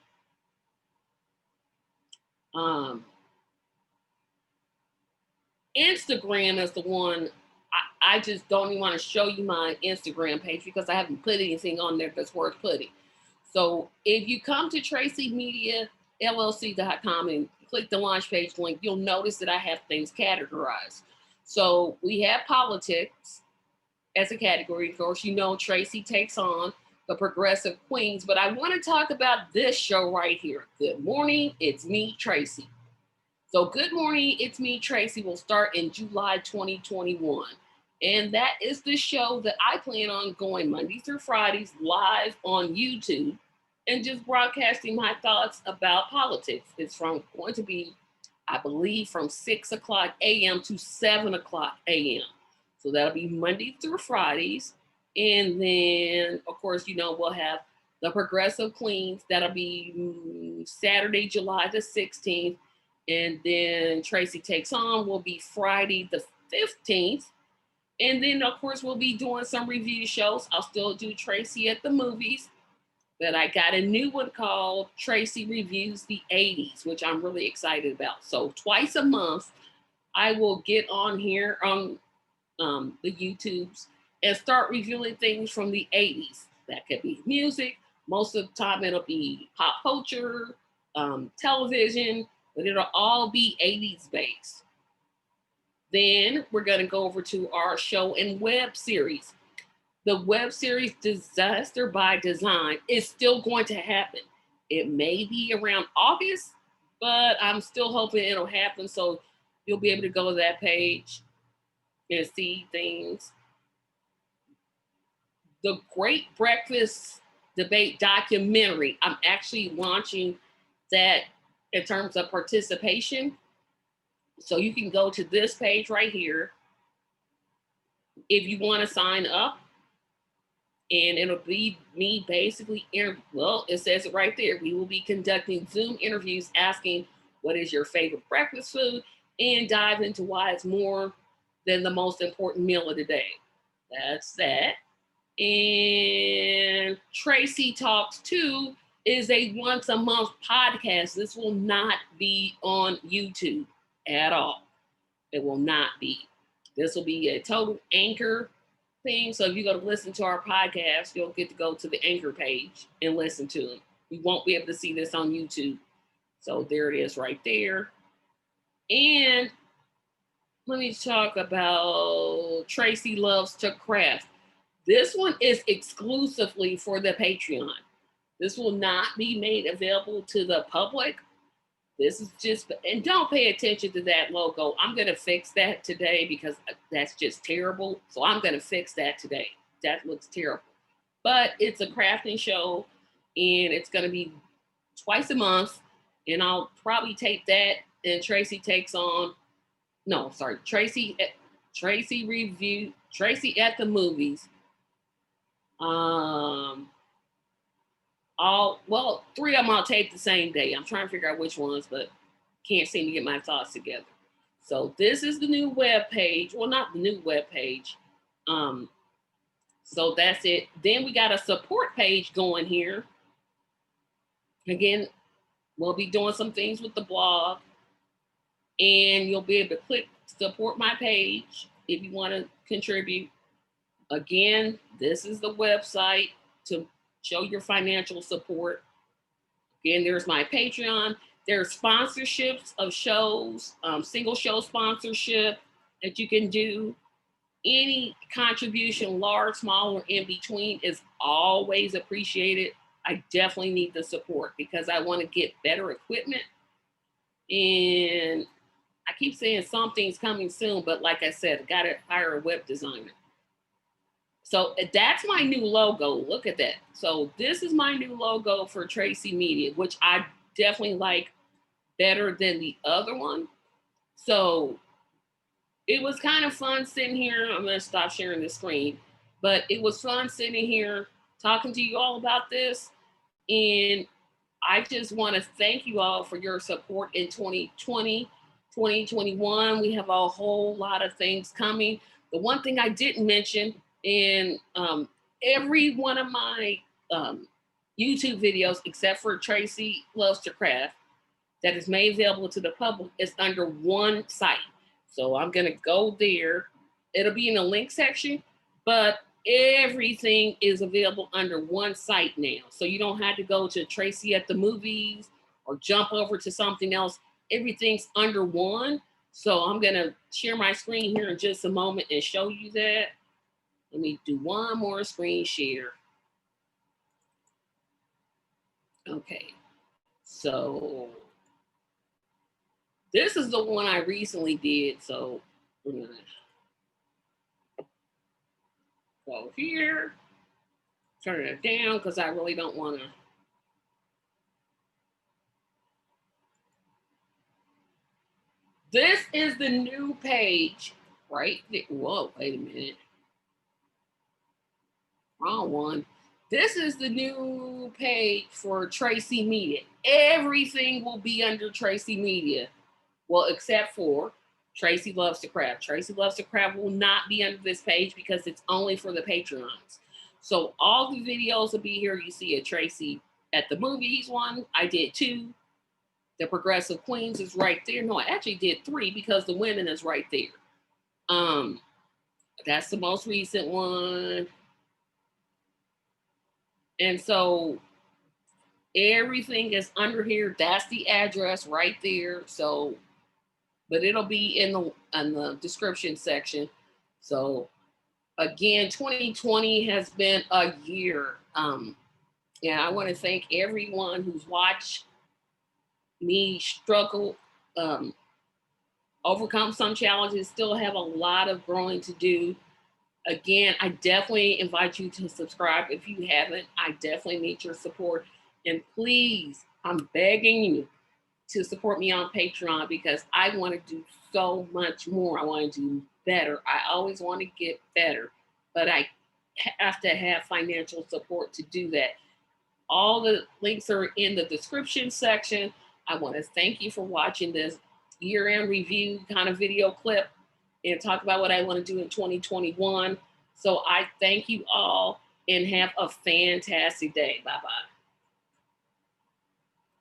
Instagram is the one. I just don't even want to show you my Instagram page because I haven't put anything on there that's worth putting. So if you come to TracyMediaLLC.com and click the launch page link, you'll notice that I have things categorized. So we have politics as a category. Of course, you know Tracy takes on the Progressive Queens, but I want to talk about this show right here. Good morning, it's me, Tracy. So Good Morning, It's Me, Tracy will start in July 2021. And that is the show that I plan on going Monday through Fridays live on YouTube and just broadcasting my thoughts about politics. It's going to be, I believe, from 6 o'clock a.m. to 7 o'clock a.m. So that'll be Monday through Fridays. And then, of course, you know, we'll have the Progressive Queens. That'll be Saturday, July the 16th. And then Tracy Takes On will be Friday the 15th. And then, of course, we'll be doing some review shows. I'll still do Tracy at the Movies. But I got a new one called Tracy Reviews the 80s, which I'm really excited about. So twice a month, I will get on here on the YouTubes and start reviewing things from the 80s. That could be music. Most of the time, it'll be pop culture, television, but it'll all be 80s based. Then we're going to go over to our show and web series. The web series Disaster by Design is still going to happen. It may be around August, but I'm still hoping it'll happen. So you'll be able to go to that page and see things. The Great Breakfast Debate documentary, I'm actually launching that in terms of participation. So you can go to this page right here if you want to sign up, and it'll be me basically, well, it says it right there. We will be conducting Zoom interviews asking what is your favorite breakfast food and dive into why it's more than the most important meal of the day. That's that. And Tracy Talks 2 is a once a month podcast. This will not be on YouTube at all. It will not be. This will be a total Anchor thing. So if you go to listen to our podcast, you'll get to go to the Anchor page and listen to it. You won't be able to see this on YouTube. So there it is right there. And let me talk about Tracy Loves to Craft. This one is exclusively for the Patreon. This will not be made available to the public. This is just, and don't pay attention to that logo. I'm going to fix that today because that's just terrible. So I'm going to fix that today. That looks terrible. But it's a crafting show and it's going to be twice a month. And I'll probably take that and Tracy Takes On. No, sorry. Tracy at the Movies. Three of them I'll take the same day. I'm trying to figure out which ones, but can't seem to get my thoughts together. So this is the new web page. Well, not the new web page. So that's it. Then we got a support page going here. Again, we'll be doing some things with the blog. And you'll be able to click support my page if you want to contribute. Again, this is the website to show your financial support. Again, there's my Patreon. There's sponsorships of shows, single show sponsorship that you can do. Any contribution, large, small, or in between, is always appreciated. I definitely need the support because I want to get better equipment. And I keep saying something's coming soon, but like I said, I got to hire a web designer. So that's my new logo. Look at that. So this is my new logo for Tracy Media, which I definitely like better than the other one. So it was kind of fun sitting here. I'm going to stop sharing the screen, but it was fun sitting here talking to you all about this. And I just want to thank you all for your support in 2020, 2021. We have a whole lot of things coming. The one thing I didn't mention in every one of my YouTube videos, except for Tracy Loves to Craft, that is made available to the public, is under one site. So I'm going to go there. It'll be in the link section, but everything is available under one site now. So you don't have to go to Tracy at the Movies or jump over to something else. Everything's under one. So I'm going to share my screen here in just a moment and show you that. Let me do one more screen share. Okay, so this is the one I recently did. So we're gonna go here, turn it down because I really don't want to. This is the new page, right? Whoa, wait a minute. Wrong one. This is the new page for Tracy Media. Everything will be under Tracy Media. Well, except for Tracy Loves to Craft. Tracy Loves to Craft will not be under this page because it's only for the Patreons. So all the videos will be here. You see a Tracy at the Movies one. I did 2. The Progressive Queens is right there. No, I actually did 3 because the women is right there. That's the most recent one. And so everything is under here. That's the address right there. So, but it'll be in the description section. So again, 2020 has been a year. Yeah, I want to thank everyone who's watched me struggle, overcome some challenges, still have a lot of growing to do. Again, I definitely invite you to subscribe if you haven't. I definitely need your support. And please, I'm begging you to support me on Patreon because I want to do so much more. I want to do better. I always want to get better, but I have to have financial support to do that. All the links are in the description section. I want to thank you for watching this year-end review kind of video clip and talk about what I want to do in 2021. So I thank you all and have a fantastic day. Bye-bye.